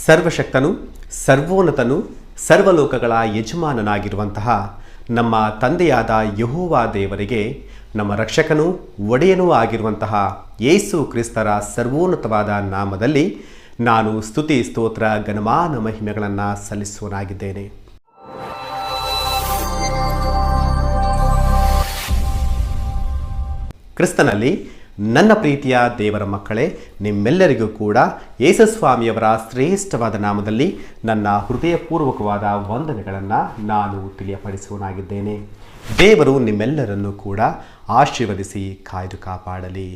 ಸರ್ವಶಕ್ತನು, ಸರ್ವೋನ್ನತನು, ಸರ್ವಲೋಕಗಳ ಯಜಮಾನನಾಗಿರುವಂತಹ ನಮ್ಮ ತಂದೆಯಾದ ಯೆಹೋವ ದೇವರಿಗೆ, ನಮ್ಮ ರಕ್ಷಕನೂ ಒಡೆಯನೂ ಆಗಿರುವಂತಹ ಯೇಸು ಕ್ರಿಸ್ತರ ಸರ್ವೋನ್ನತವಾದ ನಾಮದಲ್ಲಿ ನಾನು ಸ್ತುತಿ, ಸ್ತೋತ್ರ, ಘನಮಾನ ಮಹಿಮೆಗಳನ್ನು ಸಲ್ಲಿಸುವನಾಗಿದ್ದೇನೆ. ಕ್ರಿಸ್ತನಲ್ಲಿ ನನ್ನ ಪ್ರೀತಿಯ ದೇವರ ಮಕ್ಕಳೇ, ನಿಮ್ಮೆಲ್ಲರಿಗೂ ಕೂಡ ಯೇಸುಸ್ವಾಮಿಯವರ ಶ್ರೇಷ್ಠವಾದ ನಾಮದಲ್ಲಿ ನನ್ನ ಹೃದಯಪೂರ್ವಕವಾದ ವಂದನೆಗಳನ್ನು ನಾನು ತಿಳಿಯಪಡಿಸುವನಾಗಿದ್ದೇನೆ. ದೇವರು ನಿಮ್ಮೆಲ್ಲರನ್ನು ಕೂಡ ಆಶೀರ್ವದಿಸಿ ಕಾಯ್ದು ಕಾಪಾಡಲಿ.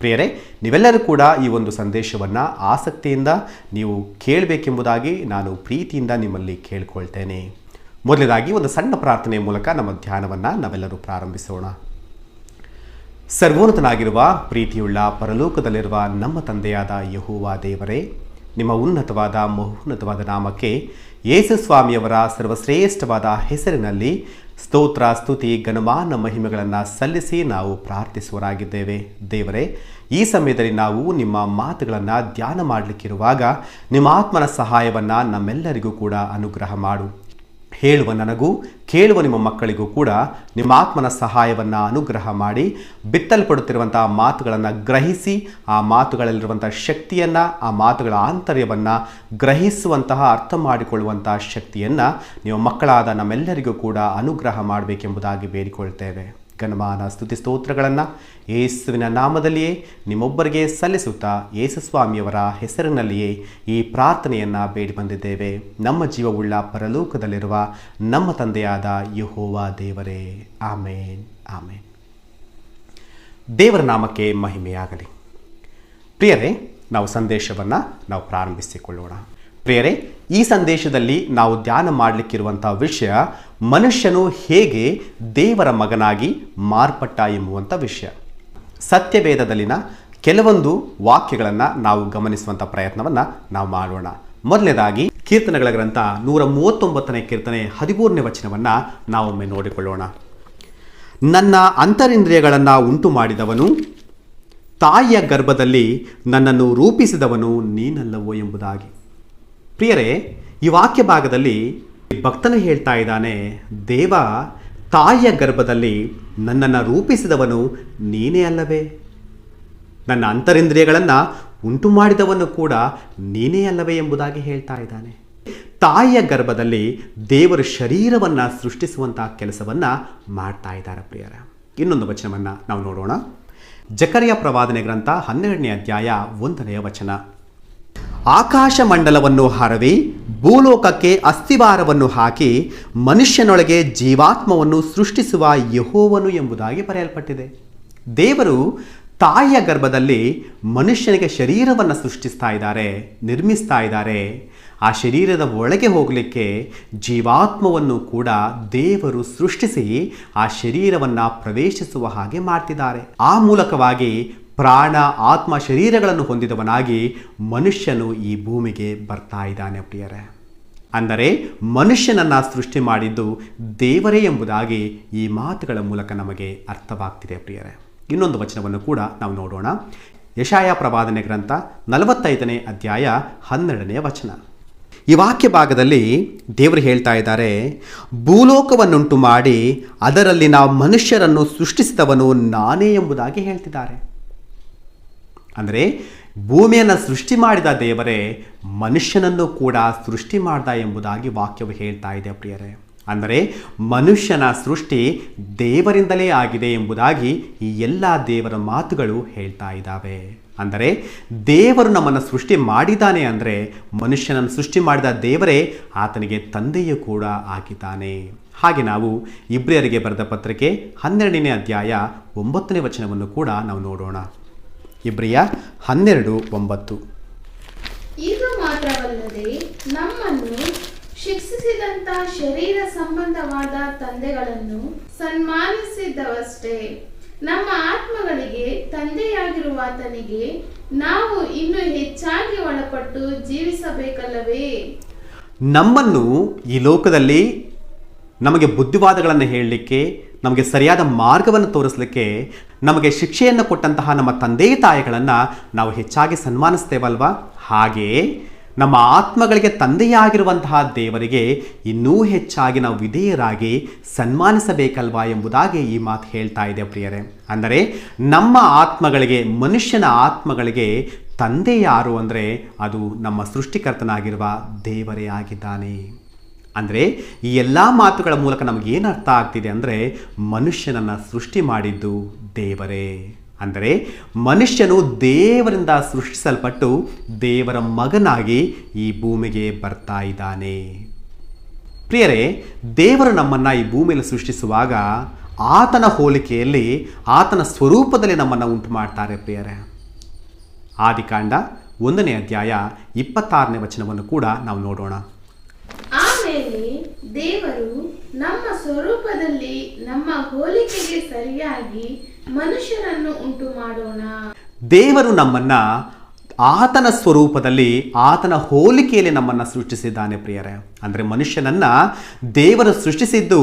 ಪ್ರಿಯರೇ, ನೀವೆಲ್ಲರೂ ಕೂಡ ಈ ಒಂದು ಸಂದೇಶವನ್ನು ಆಸಕ್ತಿಯಿಂದ ನೀವು ಕೇಳಬೇಕೆಂಬುದಾಗಿ ನಾನು ಪ್ರೀತಿಯಿಂದ ನಿಮ್ಮಲ್ಲಿ ಕೇಳ್ಕೊಳ್ತೇನೆ. ಮೊದಲನೇದಾಗಿ ಒಂದು ಸಣ್ಣ ಪ್ರಾರ್ಥನೆಯ ಮೂಲಕ ನಮ್ಮ ಧ್ಯಾನವನ್ನು ನಾವೆಲ್ಲರೂ ಪ್ರಾರಂಭಿಸೋಣ. ಸರ್ವೋನ್ನತನಾಗಿರುವ ಪ್ರೀತಿಯುಳ್ಳ ಪರಲೋಕದಲ್ಲಿರುವ ನಮ್ಮ ತಂದೆಯಾದ ಯೆಹೋವ ದೇವರೇ, ನಿಮ್ಮ ಉನ್ನತವಾದ ಮಹೋನ್ನತವಾದ ನಾಮಕ್ಕೆ ಯೇಸುಸ್ವಾಮಿಯವರ ಸರ್ವಶ್ರೇಷ್ಠವಾದ ಹೆಸರಿನಲ್ಲಿ ಸ್ತೋತ್ರ, ಸ್ತುತಿ, ಘನಮಾನ ಮಹಿಮೆಗಳನ್ನು ಸಲ್ಲಿಸಿ ನಾವು ಪ್ರಾರ್ಥಿಸುವರಾಗಿದ್ದೇವೆ. ದೇವರೇ, ಈ ಸಮಯದಲ್ಲಿ ನಾವು ನಿಮ್ಮ ಮಾತುಗಳನ್ನು ಧ್ಯಾನ ಮಾಡಲಿಕ್ಕಿರುವಾಗ ನಿಮ್ಮ ಆತ್ಮನ ಸಹಾಯವನ್ನು ನಮ್ಮೆಲ್ಲರಿಗೂ ಕೂಡ ಅನುಗ್ರಹ ಮಾಡು. ಹೇಳುವ ನನಗೂ ಕೇಳುವ ನಿಮ್ಮ ಮಕ್ಕಳಿಗೂ ಕೂಡ ನಿಮ್ಮ ಆತ್ಮನ ಸಹಾಯವನ್ನು ಅನುಗ್ರಹ ಮಾಡಿ, ಬಿತ್ತಲ್ಪಡುತ್ತಿರುವಂಥ ಮಾತುಗಳನ್ನು ಗ್ರಹಿಸಿ ಆ ಮಾತುಗಳಲ್ಲಿರುವಂಥ ಶಕ್ತಿಯನ್ನು, ಆ ಮಾತುಗಳ ಆಂತರ್ಯವನ್ನು ಗ್ರಹಿಸುವಂತಹ, ಅರ್ಥ ಮಾಡಿಕೊಳ್ಳುವಂಥ ಶಕ್ತಿಯನ್ನು ನಿಮ್ಮ ಮಕ್ಕಳಾದ ನಮ್ಮೆಲ್ಲರಿಗೂ ಕೂಡ ಅನುಗ್ರಹ ಮಾಡಬೇಕೆಂಬುದಾಗಿ ಬೇಡಿಕೊಳ್ತೇವೆ. ಘನಮಾನ ಸ್ತುತಿ ಸ್ತೋತ್ರಗಳನ್ನು ಯೇಸುವಿನ ನಾಮದಲ್ಲಿಯೇ ನಿಮ್ಮೊಬ್ಬರಿಗೆ ಸಲ್ಲಿಸುತ್ತಾ ಯೇಸುಸ್ವಾಮಿಯವರ ಹೆಸರಿನಲ್ಲಿಯೇ ಈ ಪ್ರಾರ್ಥನೆಯನ್ನು ಬೇಡಿ ಬಂದಿದ್ದೇವೆ. ನಮ್ಮ ಜೀವವುಳ್ಳ ಪರಲೋಕದಲ್ಲಿರುವ ನಮ್ಮ ತಂದೆಯಾದ ಯೆಹೋವ ದೇವರೇ, ಆಮೇನ್, ಆಮೇನ್. ದೇವರ ನಾಮಕ್ಕೆ ಮಹಿಮೆಯಾಗಲಿ. ಪ್ರಿಯರೇ, ನಾವು ಸಂದೇಶವನ್ನು ನಾವು ಪ್ರಾರಂಭಿಸಿಕೊಳ್ಳೋಣ. ಪ್ರಿಯರೇ, ಈ ಸಂದೇಶದಲ್ಲಿ ನಾವು ಧ್ಯಾನ ಮಾಡಲಿಕ್ಕಿರುವಂಥ ವಿಷಯ ಮನುಷ್ಯನು ಹೇಗೆ ದೇವರ ಮಗನಾಗಿ ಮಾರ್ಪಟ್ಟ ಎಂಬುವಂಥ ವಿಷಯ. ಸತ್ಯವೇದದಲ್ಲಿನ ಕೆಲವೊಂದು ವಾಕ್ಯಗಳನ್ನು ನಾವು ಗಮನಿಸುವಂಥ ಪ್ರಯತ್ನವನ್ನು ನಾವು ಮಾಡೋಣ. ಮೊದಲನೇದಾಗಿ ಕೀರ್ತನೆಗಳ ಗ್ರಂಥ 139ನೇ ಕೀರ್ತನೆ 13ನೇ ವಚನವನ್ನು ನಾವೊಮ್ಮೆ ನೋಡಿಕೊಳ್ಳೋಣ. ನನ್ನ ಅಂತರಿಂದ್ರಿಯಗಳನ್ನು ಉಂಟು ಮಾಡಿದವನು, ತಾಯಿಯ ಗರ್ಭದಲ್ಲಿ ನನ್ನನ್ನು ರೂಪಿಸಿದವನು ನೀನಲ್ಲವೋ ಎಂಬುದಾಗಿ. ಪ್ರಿಯರೇ, ಈ ವಾಕ್ಯ ಭಾಗದಲ್ಲಿ ಭಕ್ತನು ಹೇಳ್ತಾ ಇದ್ದಾನೆ, ದೇವ, ತಾಯಿಯ ಗರ್ಭದಲ್ಲಿ ನನ್ನನ್ನು ರೂಪಿಸಿದವನು ನೀನೇ ಅಲ್ಲವೇ? ನನ್ನ ಅಂತರಿಂದ್ರಿಯಗಳನ್ನು ಉಂಟು ಮಾಡಿದವನು ಕೂಡ ನೀನೇ ಅಲ್ಲವೇ ಎಂಬುದಾಗಿ ಹೇಳ್ತಾ ಇದ್ದಾನೆ. ತಾಯಿಯ ಗರ್ಭದಲ್ಲಿ ದೇವರು ಶರೀರವನ್ನು ಸೃಷ್ಟಿಸುವಂಥ ಕೆಲಸವನ್ನು ಮಾಡ್ತಾ ಇದ್ದಾರೆ. ಪ್ರಿಯರ, ಇನ್ನೊಂದು ವಚನವನ್ನು ನಾವು ನೋಡೋಣ. ಜಕರ್ಯ ಪ್ರವಾದನೆ ಗ್ರಂಥ 12ನೇ ಅಧ್ಯಾಯ 1ನೇ ವಚನ. ಆಕಾಶ ಮಂಡಲವನ್ನು ಹರವಿ ಭೂಲೋಕಕ್ಕೆ ಅಸ್ಥಿವಾರವನ್ನು ಹಾಕಿ ಮನುಷ್ಯನೊಳಗೆ ಜೀವಾತ್ಮವನ್ನು ಸೃಷ್ಟಿಸುವ ಯೆಹೋವನು ಎಂಬುದಾಗಿ ಬರೆಯಲ್ಪಟ್ಟಿದೆ. ದೇವರು ತಾಯಿಯ ಗರ್ಭದಲ್ಲಿ ಮನುಷ್ಯನಿಗೆ ಶರೀರವನ್ನು ಸೃಷ್ಟಿಸ್ತಾ ಇದ್ದಾರೆ, ನಿರ್ಮಿಸ್ತಾ ಇದ್ದಾರೆ. ಆ ಶರೀರದ ಒಳಗೆ ಹೋಗಲಿಕ್ಕೆ ಜೀವಾತ್ಮವನ್ನು ಕೂಡ ದೇವರು ಸೃಷ್ಟಿಸಿ ಆ ಶರೀರವನ್ನು ಪ್ರವೇಶಿಸುವ ಹಾಗೆ ಮಾಡ್ತಿದ್ದಾರೆ. ಆ ಮೂಲಕವಾಗಿ ಪ್ರಾಣ, ಆತ್ಮ, ಶರೀರಗಳನ್ನು ಹೊಂದಿದವನಾಗಿ ಮನುಷ್ಯನು ಈ ಭೂಮಿಗೆ ಬರ್ತಾ ಇದ್ದಾನೆ. ಪ್ರಿಯರೇ, ಅಂದರೆ ಮನುಷ್ಯನನ್ನು ಸೃಷ್ಟಿ ಮಾಡಿದ್ದು ದೇವರೇ ಎಂಬುದಾಗಿ ಈ ಮಾತುಗಳ ಮೂಲಕ ನಮಗೆ ಅರ್ಥವಾಗ್ತಿದೆ. ಪ್ರಿಯರೇ, ಇನ್ನೊಂದು ವಚನವನ್ನು ಕೂಡ ನಾವು ನೋಡೋಣ. ಯೆಶಾಯ ಪ್ರವಾದನೆ ಗ್ರಂಥ 45ನೇ ಅಧ್ಯಾಯ 12ನೇ ವಚನ. ಈ ವಾಕ್ಯ ಭಾಗದಲ್ಲಿ ದೇವರು ಹೇಳ್ತಾ ಇದ್ದಾರೆ, ಭೂಲೋಕವನ್ನುಂಟು ಮಾಡಿ ಅದರಲ್ಲಿನ ಮನುಷ್ಯರನ್ನು ಸೃಷ್ಟಿಸಿದವನು ನಾನೇ ಎಂಬುದಾಗಿ ಹೇಳ್ತಿದ್ದಾರೆ. ಅಂದರೆ ಭೂಮಿಯನ್ನು ಸೃಷ್ಟಿ ಮಾಡಿದ ದೇವರೇ ಮನುಷ್ಯನನ್ನು ಕೂಡ ಸೃಷ್ಟಿ ಮಾಡ್ದ ಎಂಬುದಾಗಿ ವಾಕ್ಯವು ಹೇಳ್ತಾ ಇದೆ. ಪ್ರಿಯರೇ, ಅಂದರೆ ಮನುಷ್ಯನ ಸೃಷ್ಟಿ ದೇವರಿಂದಲೇ ಆಗಿದೆ ಎಂಬುದಾಗಿ ಈ ಎಲ್ಲ ದೇವರ ಮಾತುಗಳು ಹೇಳ್ತಾ ಇದ್ದಾವೆ. ಅಂದರೆ ದೇವರು ನಮ್ಮನ್ನು ಸೃಷ್ಟಿ ಮಾಡಿದ್ದಾನೆ ಅಂದರೆ ಮನುಷ್ಯನನ್ನು ಸೃಷ್ಟಿ ಮಾಡಿದ ದೇವರೇ ಆತನಿಗೆ ತಂದೆಯೂ ಕೂಡ ಆಗಿದ್ದಾನೆ. ಹಾಗೆ ನಾವು ಇಬ್ರಿಯರಿಗೆ ಬರೆದ ಪತ್ರಿಕೆ 12ನೇ ಅಧ್ಯಾಯ 9ನೇ ವಚನವನ್ನು ಕೂಡ ನಾವು ನೋಡೋಣ. ಇಬ್ರಿಯ 12:9. ಇದು ಮಾತ್ರವಲ್ಲದೆ ನಮ್ಮನ್ನು ಶಿಕ್ಷಿಸಿದಂತ ಶರೀರ ಸಂಬಂಧವಾದ ತಂದೆಗಳನ್ನು ಸನ್ಮಾನಿಸಿದವಷ್ಟೇ ನಮ್ಮ ಆತ್ಮಗಳಿಗೆ ತಂದೆಯಾಗಿರುವ ಆತನಿಗೆ ನಾವು ಇನ್ನೂ ಹೆಚ್ಚಾಗಿ ಒಳಪಟ್ಟು ಜೀವಿಸಬೇಕಲ್ಲವೇ? ನಮ್ಮನ್ನು ಈ ಲೋಕದಲ್ಲಿ ನಮಗೆ ಬುದ್ಧಿವಾದಗಳನ್ನು ಹೇಳಲಿಕ್ಕೆ, ನಮಗೆ ಸರಿಯಾದ ಮಾರ್ಗವನ್ನು ತೋರಿಸಲಿಕ್ಕೆ, ನಮಗೆ ಶಿಕ್ಷೆಯನ್ನು ಕೊಟ್ಟಂತಹ ನಮ್ಮ ತಂದೆ ತಾಯಿಗಳನ್ನು ನಾವು ಹೆಚ್ಚಾಗಿ ಸನ್ಮಾನಿಸ್ತೇವಲ್ವಾ? ಹಾಗೆಯೇ ನಮ್ಮ ಆತ್ಮಗಳಿಗೆ ತಂದೆಯಾಗಿರುವಂತಹ ದೇವರಿಗೆ ಇನ್ನೂ ಹೆಚ್ಚಾಗಿ ನಾವು ವಿಧೇಯರಾಗಿ ಸನ್ಮಾನಿಸಬೇಕಲ್ವಾ ಎಂಬುದಾಗಿ ಈ ಮಾತು ಹೇಳ್ತಾ ಇದೆ ಪ್ರಿಯರೇ. ಅಂದರೆ ನಮ್ಮ ಆತ್ಮಗಳಿಗೆ, ಮನುಷ್ಯನ ಆತ್ಮಗಳಿಗೆ ತಂದೆ ಯಾರು ಅಂದರೆ ಅದು ನಮ್ಮ ಸೃಷ್ಟಿಕರ್ತನಾಗಿರುವ ದೇವರೇ ಆಗಿದ್ದಾನೆ. ಅಂದರೆ ಈ ಎಲ್ಲ ಮಾತುಗಳ ಮೂಲಕ ನಮಗೇನು ಅರ್ಥ ಆಗ್ತಿದೆ ಅಂದರೆ ಮನುಷ್ಯನನ್ನು ಸೃಷ್ಟಿ ಮಾಡಿದ್ದು ದೇವರೇ. ಅಂದರೆ ಮನುಷ್ಯನು ದೇವರಿಂದ ಸೃಷ್ಟಿಸಲ್ಪಟ್ಟು ದೇವರ ಮಗನಾಗಿ ಈ ಭೂಮಿಗೆ ಬರ್ತಾ ಇದ್ದಾನೆ. ಪ್ರಿಯರೇ, ದೇವರು ನಮ್ಮನ್ನು ಈ ಭೂಮಿಯಲ್ಲಿ ಸೃಷ್ಟಿಸುವಾಗ ಆತನ ಹೋಲಿಕೆಯಲ್ಲಿ, ಆತನ ಸ್ವರೂಪದಲ್ಲಿ ನಮ್ಮನ್ನು ಉಂಟು ಮಾಡ್ತಾರೆ ಪ್ರಿಯರೇ. ಆದಿಕಾಂಡ 1ನೇ ಅಧ್ಯಾಯ 26ನೇ ವಚನವನ್ನು ಕೂಡ ನಾವು ನೋಡೋಣ. ಆಮೇಲೆ ದೇವರು ನಮ್ಮ ಸ್ವರೂಪದಲ್ಲಿ ನಮ್ಮ ಹೋಲಿಕೆಗೆ ಸರಿಯಾಗಿ ಮನುಷ್ಯರನ್ನು ಉಂಟು ಮಾಡೋಣ. ದೇವರು ನಮ್ಮನ್ನ ಆತನ ಸ್ವರೂಪದಲ್ಲಿ, ಆತನ ಹೋಲಿಕೆಯಲ್ಲಿ ನಮ್ಮನ್ನು ಸೃಷ್ಟಿಸಿದ್ದಾನೆ ಪ್ರಿಯರೇ. ಅಂದರೆ ಮನುಷ್ಯನನ್ನ ದೇವರು ಸೃಷ್ಟಿಸಿದ್ದು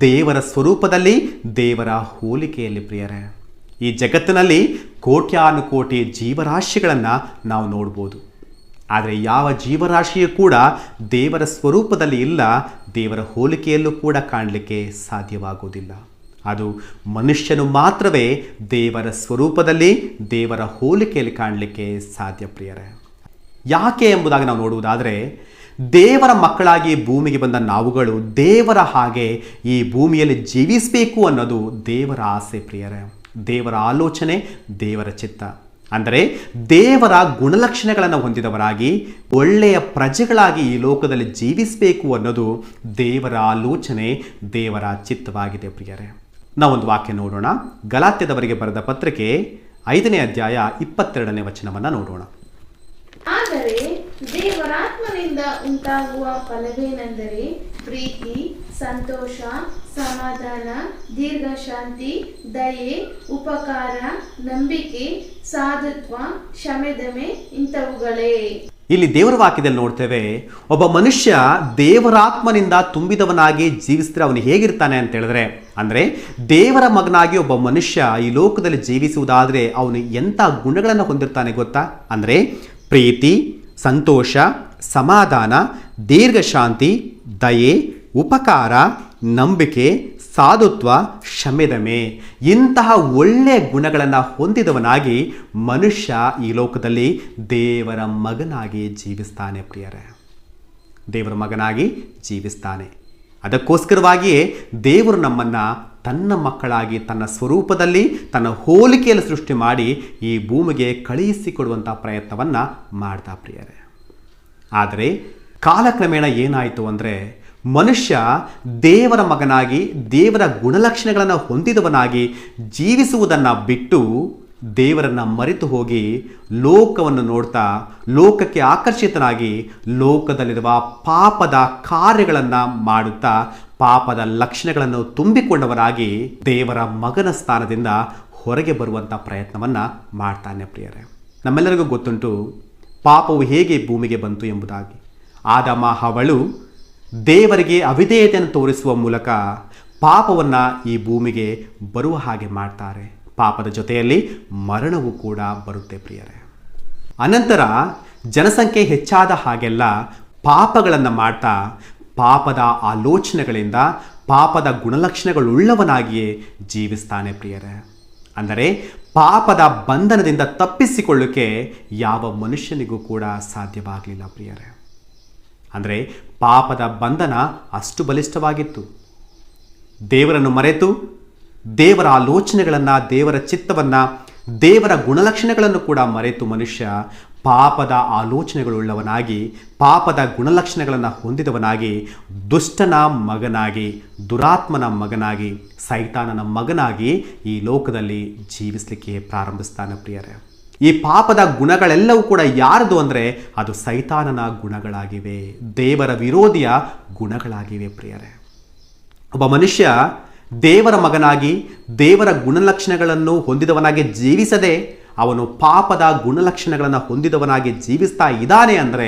ದೇವರ ಸ್ವರೂಪದಲ್ಲಿ, ದೇವರ ಹೋಲಿಕೆಯಲ್ಲಿ ಪ್ರಿಯರೇ. ಈ ಜಗತ್ತಿನಲ್ಲಿ ಕೋಟ್ಯಾನುಕೋಟಿ ಜೀವರಾಶಿಗಳನ್ನು ನಾವು ನೋಡ್ಬೋದು. ಆದರೆ ಯಾವ ಜೀವರಾಶಿಯೂ ಕೂಡ ದೇವರ ಸ್ವರೂಪದಲ್ಲಿ ಇಲ್ಲ, ದೇವರ ಹೋಲಿಕೆಯಲ್ಲೂ ಕೂಡ ಕಾಣಲಿಕ್ಕೆ ಸಾಧ್ಯವಾಗುವುದಿಲ್ಲ. ಅದು ಮನುಷ್ಯನು ಮಾತ್ರವೇ ದೇವರ ಸ್ವರೂಪದಲ್ಲಿ, ದೇವರ ಹೋಲಿಕೆಯಲ್ಲಿ ಕಾಣಲಿಕ್ಕೆ ಸಾಧ್ಯ ಪ್ರಿಯರೇ. ಯಾಕೆ ಎಂಬುದಾಗಿ ನಾವು ನೋಡುವುದಾದರೆ, ದೇವರ ಮಕ್ಕಳಾಗಿ ಭೂಮಿಗೆ ಬಂದ ನಾವುಗಳು ದೇವರ ಹಾಗೆ ಈ ಭೂಮಿಯಲ್ಲಿ ಜೀವಿಸಬೇಕು ಅನ್ನೋದು ದೇವರ ಆಸೆ ಪ್ರಿಯರೇ. ದೇವರ ಆಲೋಚನೆ, ದೇವರ ಚಿತ್ತ. ಅಂದರೆ ದೇವರ ಗುಣಲಕ್ಷಣಗಳನ್ನು ಹೊಂದಿದವರಾಗಿ ಒಳ್ಳೆಯ ಪ್ರಜೆಗಳಾಗಿ ಈ ಲೋಕದಲ್ಲಿ ಜೀವಿಸಬೇಕು ಅನ್ನೋದು ದೇವರ ಆಲೋಚನೆ, ದೇವರ ಚಿತ್ತವಾಗಿದೆ ಪ್ರಿಯರೇ. ನಾವೊಂದು ವಾಕ್ಯ ನೋಡೋಣ. ಗಲಾತ್ಯದವರಿಗೆ ಬರೆದ ಪತ್ರಿಕೆ 5ನೇ ಅಧ್ಯಾಯ 22ನೇ ವಚನವನ್ನು ನೋಡೋಣ. ಆದರೆ ದೇವರಾತ್ಮನಿಂದ ಉಂಟಾಗುವ ಫಲವೇನೆಂದರೆ ಪ್ರೀತಿ, ಸಂತೋಷ, ಸಮಾಧಾನ, ದೀರ್ಘಶಾಂತಿ, ದಯೆ, ಉಪಕಾರ, ನಂಬಿಕೆ, ಸಾಧುತ್ವ, ಕ್ಷಮೆದಮೆ ಇಂಥವುಗಳೇ. ಇಲ್ಲಿ ದೇವರ ವಾಕ್ಯದಲ್ಲಿ ನೋಡ್ತೇವೆ, ಒಬ್ಬ ಮನುಷ್ಯ ದೇವರಾತ್ಮನಿಂದ ತುಂಬಿದವನಾಗಿ ಜೀವಿಸಿದ್ರೆ ಅವನು ಹೇಗಿರ್ತಾನೆ ಅಂತ ಹೇಳಿದ್ರೆ, ಅಂದರೆ ದೇವರ ಮಗನಾಗಿ ಒಬ್ಬ ಮನುಷ್ಯ ಈ ಲೋಕದಲ್ಲಿ ಜೀವಿಸುವುದಾದರೆ ಅವನು ಎಂಥ ಗುಣಗಳನ್ನು ಹೊಂದಿರ್ತಾನೆ ಗೊತ್ತಾ? ಅಂದರೆ ಪ್ರೀತಿ, ಸಂತೋಷ, ಸಮಾಧಾನ, ದೀರ್ಘಶಾಂತಿ, ದಯೆ, ಉಪಕಾರ, ನಂಬಿಕೆ, ಸಾಧುತ್ವ, ಕ್ಷಮೆದಮೆ, ಇಂತಹ ಒಳ್ಳೆಯ ಗುಣಗಳನ್ನು ಹೊಂದಿದವನಾಗಿ ಮನುಷ್ಯ ಈ ಲೋಕದಲ್ಲಿ ದೇವರ ಮಗನಾಗಿ ಜೀವಿಸ್ತಾನೆ ಪ್ರಿಯರೇ. ದೇವರ ಮಗನಾಗಿ ಜೀವಿಸ್ತಾನೆ. ಅದಕ್ಕೋಸ್ಕರವಾಗಿಯೇ ದೇವರು ನಮ್ಮನ್ನು ತನ್ನ ಮಕ್ಕಳಾಗಿ ತನ್ನ ಸ್ವರೂಪದಲ್ಲಿ, ತನ್ನ ಹೋಲಿಕೆಯಲ್ಲಿ ಸೃಷ್ಟಿ ಮಾಡಿ ಈ ಭೂಮಿಗೆ ಕಳುಹಿಸಿಕೊಡುವಂಥ ಪ್ರಯತ್ನವನ್ನು ಮಾಡ್ತಾ ಪ್ರಿಯರೇ. ಆದರೆ ಕಾಲಕ್ರಮೇಣ ಏನಾಯಿತು ಅಂದರೆ, ಮನುಷ್ಯ ದೇವರ ಮಗನಾಗಿ, ದೇವರ ಗುಣಲಕ್ಷಣಗಳನ್ನು ಹೊಂದಿದವನಾಗಿ ಜೀವಿಸುವುದನ್ನು ಬಿಟ್ಟು ದೇವರನ್ನು ಮರೆತು ಹೋಗಿ ಲೋಕವನ್ನು ನೋಡ್ತಾ, ಲೋಕಕ್ಕೆ ಆಕರ್ಷಿತನಾಗಿ ಲೋಕದಲ್ಲಿರುವ ಪಾಪದ ಕಾರ್ಯಗಳನ್ನು ಮಾಡುತ್ತಾ, ಪಾಪದ ಲಕ್ಷಣಗಳನ್ನು ತುಂಬಿಕೊಂಡವರಾಗಿ ದೇವರ ಮಗನ ಸ್ಥಾನದಿಂದ ಹೊರಗೆ ಬರುವಂಥ ಪ್ರಯತ್ನವನ್ನು ಮಾಡ್ತಾನೆ ಪ್ರಿಯರೇ. ನಮ್ಮೆಲ್ಲರಿಗೂ ಗೊತ್ತುಂಟು ಪಾಪವು ಹೇಗೆ ಭೂಮಿಗೆ ಬಂತು ಎಂಬುದಾಗಿ. ಆದಾಮ ಹವ್ವಳು ದೇವರಿಗೆ ಅವಿಧೇಯತೆಯನ್ನು ತೋರಿಸುವ ಮೂಲಕ ಪಾಪವನ್ನು ಈ ಭೂಮಿಗೆ ಬರುವ ಹಾಗೆ ಮಾಡ್ತಾರೆ. ಪಾಪದ ಜೊತೆಯಲ್ಲಿ ಮರಣವು ಕೂಡ ಬರುತ್ತೆ ಪ್ರಿಯರೇ. ಅನಂತರ ಜನಸಂಖ್ಯೆ ಹೆಚ್ಚಾದ ಹಾಗೆಲ್ಲ ಪಾಪಗಳನ್ನು ಮಾಡ್ತಾ, ಪಾಪದ ಆಲೋಚನೆಗಳಿಂದ, ಪಾಪದ ಗುಣಲಕ್ಷಣಗಳುಳ್ಳವನಾಗಿಯೇ ಜೀವಿಸ್ತಾನೆ ಪ್ರಿಯರೇ. ಅಂದರೆ ಪಾಪದ ಬಂಧನದಿಂದ ತಪ್ಪಿಸಿಕೊಳ್ಳೋಕ್ಕೆ ಯಾವ ಮನುಷ್ಯನಿಗೂ ಕೂಡ ಸಾಧ್ಯವಾಗಲಿಲ್ಲ ಪ್ರಿಯರೇ. ಅಂದರೆ ಪಾಪದ ಬಂಧನ ಅಷ್ಟು ಬಲಿಷ್ಠವಾಗಿತ್ತು. ದೇವರನ್ನು ಮರೆತು ದೇವರ ಆಲೋಚನೆಗಳನ್ನು, ದೇವರ ಚಿತ್ತವನ್ನು, ದೇವರ ಗುಣಲಕ್ಷಣಗಳನ್ನು ಕೂಡ ಮರೆತು ಮನುಷ್ಯ ಪಾಪದ ಆಲೋಚನೆಗಳುಳ್ಳವನಾಗಿ, ಪಾಪದ ಗುಣಲಕ್ಷಣಗಳನ್ನು ಹೊಂದಿದವನಾಗಿ, ದುಷ್ಟನ ಮಗನಾಗಿ, ದುರಾತ್ಮನ ಮಗನಾಗಿ, ಸೈತಾನನ ಮಗನಾಗಿ ಈ ಲೋಕದಲ್ಲಿ ಜೀವಿಸಲಿಕ್ಕೆ ಪ್ರಾರಂಭಿಸ್ತಾನೆ ಪ್ರಿಯರೇ. ಈ ಪಾಪದ ಗುಣಗಳೆಲ್ಲವೂ ಕೂಡ ಯಾರದು ಅಂದರೆ ಅದು ಸೈತಾನನ ಗುಣಗಳಾಗಿವೆ, ದೇವರ ವಿರೋಧಿಯ ಗುಣಗಳಾಗಿವೆ ಪ್ರಿಯರೇ. ಒಬ್ಬ ಮನುಷ್ಯ ದೇವರ ಮಗನಾಗಿ, ದೇವರ ಗುಣಲಕ್ಷಣಗಳನ್ನು ಹೊಂದಿದವನಾಗಿ ಜೀವಿಸದೆ ಅವನು ಪಾಪದ ಗುಣಲಕ್ಷಣಗಳನ್ನು ಹೊಂದಿದವನಾಗಿ ಜೀವಿಸ್ತಾ ಇದ್ದಾನೆ ಅಂದರೆ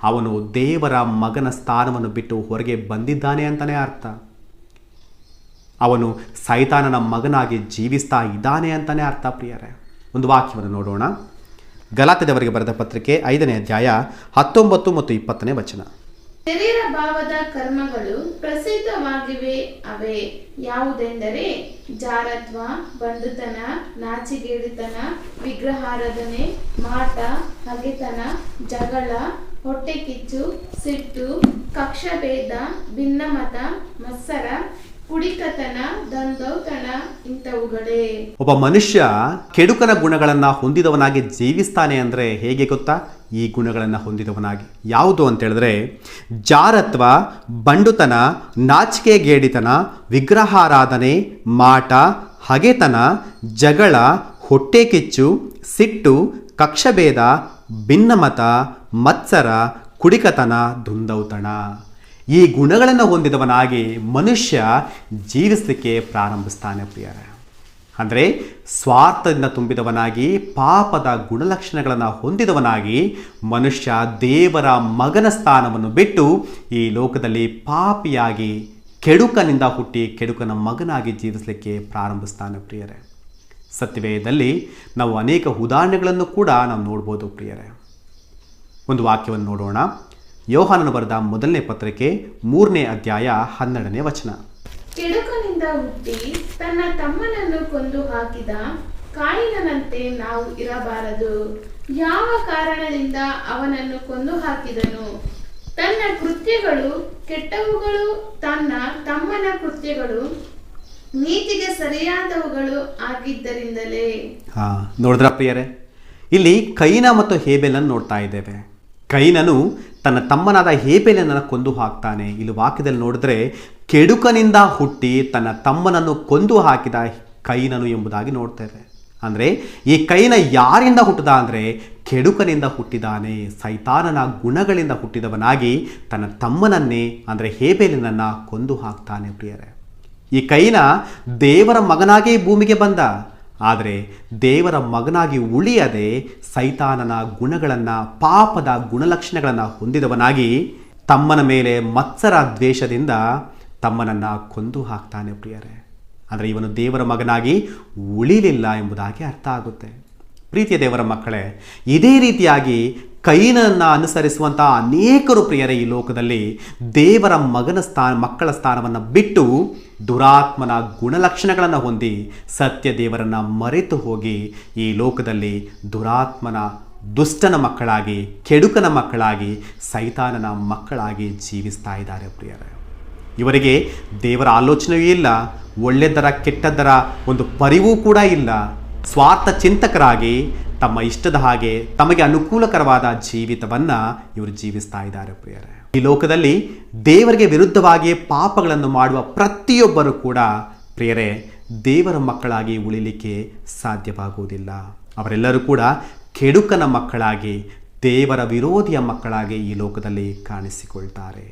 ಅವನು ದೇವರ ಮಗನ ಸ್ಥಾನವನ್ನು ಬಿಟ್ಟು ಹೊರಗೆ ಬಂದಿದ್ದಾನೆ ಅಂತಲೇ ಅರ್ಥ. ಅವನು ಸೈತಾನನ ಮಗನಾಗಿ ಜೀವಿಸ್ತಾ ಇದ್ದಾನೆ ಅಂತಲೇ ಅರ್ಥ ಪ್ರಿಯರೇ. ಒಂದು ವಾಕ್ಯವನ್ನು ನೋಡೋಣ. ಗಲಾತ್ಯದವರಿಗೆ ಬರೆದ ಪತ್ರಿಕೆ 5ನೇ ಅಧ್ಯಾಯ 19 ಮತ್ತು 20ನೇ ವಚನ. ಶರೀರ ಭಾವದ ಕರ್ಮಗಳು ಪ್ರಸಿದ್ಧವಾಗಿವೆ. ಅವೇ ಯಾವುದೆಂದರೆ ಜಾರತ್ವ, ಬಂಡುತನ, ನಾಚಿಗೇಡಿತನ, ವಿಗ್ರಹಾರಾಧನೆ, ಮಾಟ, ಹಗೆತನ, ಜಗಳ, ಹೊಟ್ಟೆಕಿಚ್ಚು, ಸಿಟ್ಟು, ಕಕ್ಷಭೇದ, ಭಿನ್ನಮತ, ಮತ್ಸರ, ಕುಡಿಕತನ, ದಂಧೌತಣ ಇಂಥವುಗಳೇ. ಒಬ್ಬ ಮನುಷ್ಯ ಕೆಡುಕನ ಗುಣಗಳನ್ನ ಹೊಂದಿದವನಾಗಿ ಜೀವಿಸ್ತಾನೆ ಅಂದ್ರೆ ಹೇಗೆ ಗೊತ್ತಾ? ಈ ಗುಣಗಳನ್ನು ಹೊಂದಿದವನಾಗಿ. ಯಾವುದು ಅಂತ ಹೇಳಿದ್ರೆ ಜಾರತ್ವ, ಬಂಡುತನ, ನಾಚಿಕೆಗೇಡಿತನ, ವಿಗ್ರಹಾರಾಧನೆ, ಮಾಟ, ಹಗೆತನ, ಜಗಳ, ಹೊಟ್ಟೆಕಿಚ್ಚು, ಸಿಟ್ಟು, ಕಕ್ಷಭೇದ, ಭಿನ್ನಮತ, ಮತ್ಸರ, ಕುಡಿಕತನ, ದುಂದೌತಣ. ಈ ಗುಣಗಳನ್ನು ಹೊಂದಿದವನಾಗಿ ಮನುಷ್ಯ ಜೀವಿಸಲಿಕ್ಕೆ ಪ್ರಾರಂಭಿಸ್ತಾನೆ ಪ್ರಿಯರೇ. ಅಂದರೆ ಸ್ವಾರ್ಥದಿಂದ ತುಂಬಿದವನಾಗಿ, ಪಾಪದ ಗುಣಲಕ್ಷಣಗಳನ್ನು ಹೊಂದಿದವನಾಗಿ ಮನುಷ್ಯ ದೇವರ ಮಗನ ಸ್ಥಾನವನ್ನು ಬಿಟ್ಟು ಈ ಲೋಕದಲ್ಲಿ ಪಾಪಿಯಾಗಿ ಕೆಡುಕನಿಂದ ಹುಟ್ಟಿ ಕೆಡುಕನ ಮಗನಾಗಿ ಜೀವಿಸಲಿಕ್ಕೆ ಪ್ರಾರಂಭಿಸ್ತಾನೆ ಪ್ರಿಯರೇ. ಸತ್ಯವೇದದಲ್ಲಿ ನಾವು ಅನೇಕ ಉದಾಹರಣೆಗಳನ್ನು ಕೂಡ ನಾವು ನೋಡ್ಬೋದು ಪ್ರಿಯರೇ. ಒಂದು ವಾಕ್ಯವನ್ನು ನೋಡೋಣ. ಯೋಹಾನನ ಬರೆದ 1ನೇ ಪತ್ರಿಕೆ 3ನೇ ಅಧ್ಯಾಯ 12ನೇ ವಚನ. ಕೆಡುಕನಿಂದ ಹುಟ್ಟಿ ತನ್ನ ತಮ್ಮನನ್ನು ಕೊಂದು ಹಾಕಿದ ಕಾಯಿನನಂತೆ ನಾವು ಇರಬಾರದು. ಯಾವ ಕಾರಣದಿಂದ ಅವನನ್ನು ಕೊಂದು ಹಾಕಿದನು? ತನ್ನ ಕೃತ್ಯಗಳು ಕೆಟ್ಟವುಗಳು, ತನ್ನ ತಮ್ಮನ ಕೃತ್ಯಗಳು ನೀತಿಗೆ ಸರಿಯಾದವುಗಳು ಆಗಿದ್ದರಿಂದಲೇ. ನೋಡಿದ್ರ ಪ್ರಿಯರೇ, ಇಲ್ಲಿ ಕೈನ ಮತ್ತು ಹೇಬೆಲನ್ನು ನೋಡ್ತಾ ಇದ್ದೇವೆ. ಕೈನನು ತನ್ನ ತಮ್ಮನಾದ ಹೇಬೆಲನನ್ನು ಕೊಂದು ಹಾಕ್ತಾನೆ. ಇಲ್ಲಿ ವಾಕ್ಯದಲ್ಲಿ ನೋಡಿದ್ರೆ ಕೆಡುಕನಿಂದ ಹುಟ್ಟಿ ತನ್ನ ತಮ್ಮನನ್ನು ಕೊಂದು ಹಾಕಿದ ಕೈನನು ಎಂಬುದಾಗಿ ನೋಡ್ತೇವೆ. ಅಂದರೆ ಈ ಕೈನ ಯಾರಿಂದ ಹುಟ್ಟಿದ ಅಂದರೆ ಕೆಡುಕನಿಂದ ಹುಟ್ಟಿದಾನೆ. ಸೈತಾನನ ಗುಣಗಳಿಂದ ಹುಟ್ಟಿದವನಾಗಿ ತನ್ನ ತಮ್ಮನನ್ನೇ ಅಂದರೆ ಹೇಬೆಲನನ್ನು ಕೊಂದು ಹಾಕ್ತಾನೆ ಪ್ರಿಯರೇ. ಈ ಕೈನ ದೇವರ ಮಗನಾಗಿ ಭೂಮಿಗೆ ಬಂದ, ಆದರೆ ದೇವರ ಮಗನಾಗಿ ಉಳಿಯದೆ ಸೈತಾನನ ಗುಣಗಳನ್ನು, ಪಾಪದ ಗುಣಲಕ್ಷಣಗಳನ್ನು ಹೊಂದಿದವನಾಗಿ ತಮ್ಮನ ಮೇಲೆ ಮತ್ಸರ ದ್ವೇಷದಿಂದ ತಮ್ಮನನ್ನು ಕೊಂದು ಹಾಕ್ತಾನೆ ಪ್ರಿಯರೇ. ಅಂದರೆ ಇವನು ದೇವರ ಮಗನಾಗಿ ಉಳಿಲಿಲ್ಲ ಎಂಬುದಾಗಿ ಅರ್ಥ ಆಗುತ್ತೆ. ಪ್ರೀತಿಯ ದೇವರ ಮಕ್ಕಳೇ, ಇದೇ ರೀತಿಯಾಗಿ ಕೈನನ್ನು ಅನುಸರಿಸುವಂಥ ಅನೇಕರು ಪ್ರಿಯರೇ ಈ ಲೋಕದಲ್ಲಿ ದೇವರ ಮಕ್ಕಳ ಸ್ಥಾನವನ್ನು ಬಿಟ್ಟು ದುರಾತ್ಮನ ಗುಣಲಕ್ಷಣಗಳನ್ನು ಹೊಂದಿ ಸತ್ಯ ದೇವರನ್ನು ಮರೆತು ಹೋಗಿ ಈ ಲೋಕದಲ್ಲಿ ದುರಾತ್ಮನ ದುಷ್ಟನ ಮಕ್ಕಳಾಗಿ, ಕೆಡುಕನ ಮಕ್ಕಳಾಗಿ, ಸೈತಾನನ ಮಕ್ಕಳಾಗಿ ಜೀವಿಸ್ತಾ ಇದ್ದಾರೆ ಪ್ರಿಯರೇ. ಇವರಿಗೆ ದೇವರ ಆಲೋಚನೆಯೂ ಇಲ್ಲ, ಒಳ್ಳೆದರ ಕೆಟ್ಟದ್ದರ ಒಂದು ಪರಿವೂ ಕೂಡ ಇಲ್ಲ. ಸ್ವಾರ್ಥ ಚಿಂತಕರಾಗಿ ತಮ್ಮ ಇಷ್ಟದ ಹಾಗೆ ತಮಗೆ ಅನುಕೂಲಕರವಾದ ಜೀವಿತವನ್ನು ಇವರು ಜೀವಿಸ್ತಾ ಇದ್ದಾರೆ ಪ್ರಿಯರೇ. ಈ ಲೋಕದಲ್ಲಿ ದೇವರಿಗೆ ವಿರುದ್ಧವಾಗಿ ಪಾಪಗಳನ್ನು ಮಾಡುವ ಪ್ರತಿಯೊಬ್ಬರು ಕೂಡ ಪ್ರಿಯರೇ ದೇವರ ಮಕ್ಕಳಾಗಿ ಉಳಿಲಿಕ್ಕೆ ಸಾಧ್ಯವಾಗುವುದಿಲ್ಲ. ಅವರೆಲ್ಲರೂ ಕೂಡ ಕೆಡುಕನ ಮಕ್ಕಳಾಗಿ, ದೇವರ ವಿರೋಧಿಯ ಮಕ್ಕಳಾಗಿ ಈ ಲೋಕದಲ್ಲಿ ಕಾಣಿಸಿಕೊಳ್ತಾರೆ.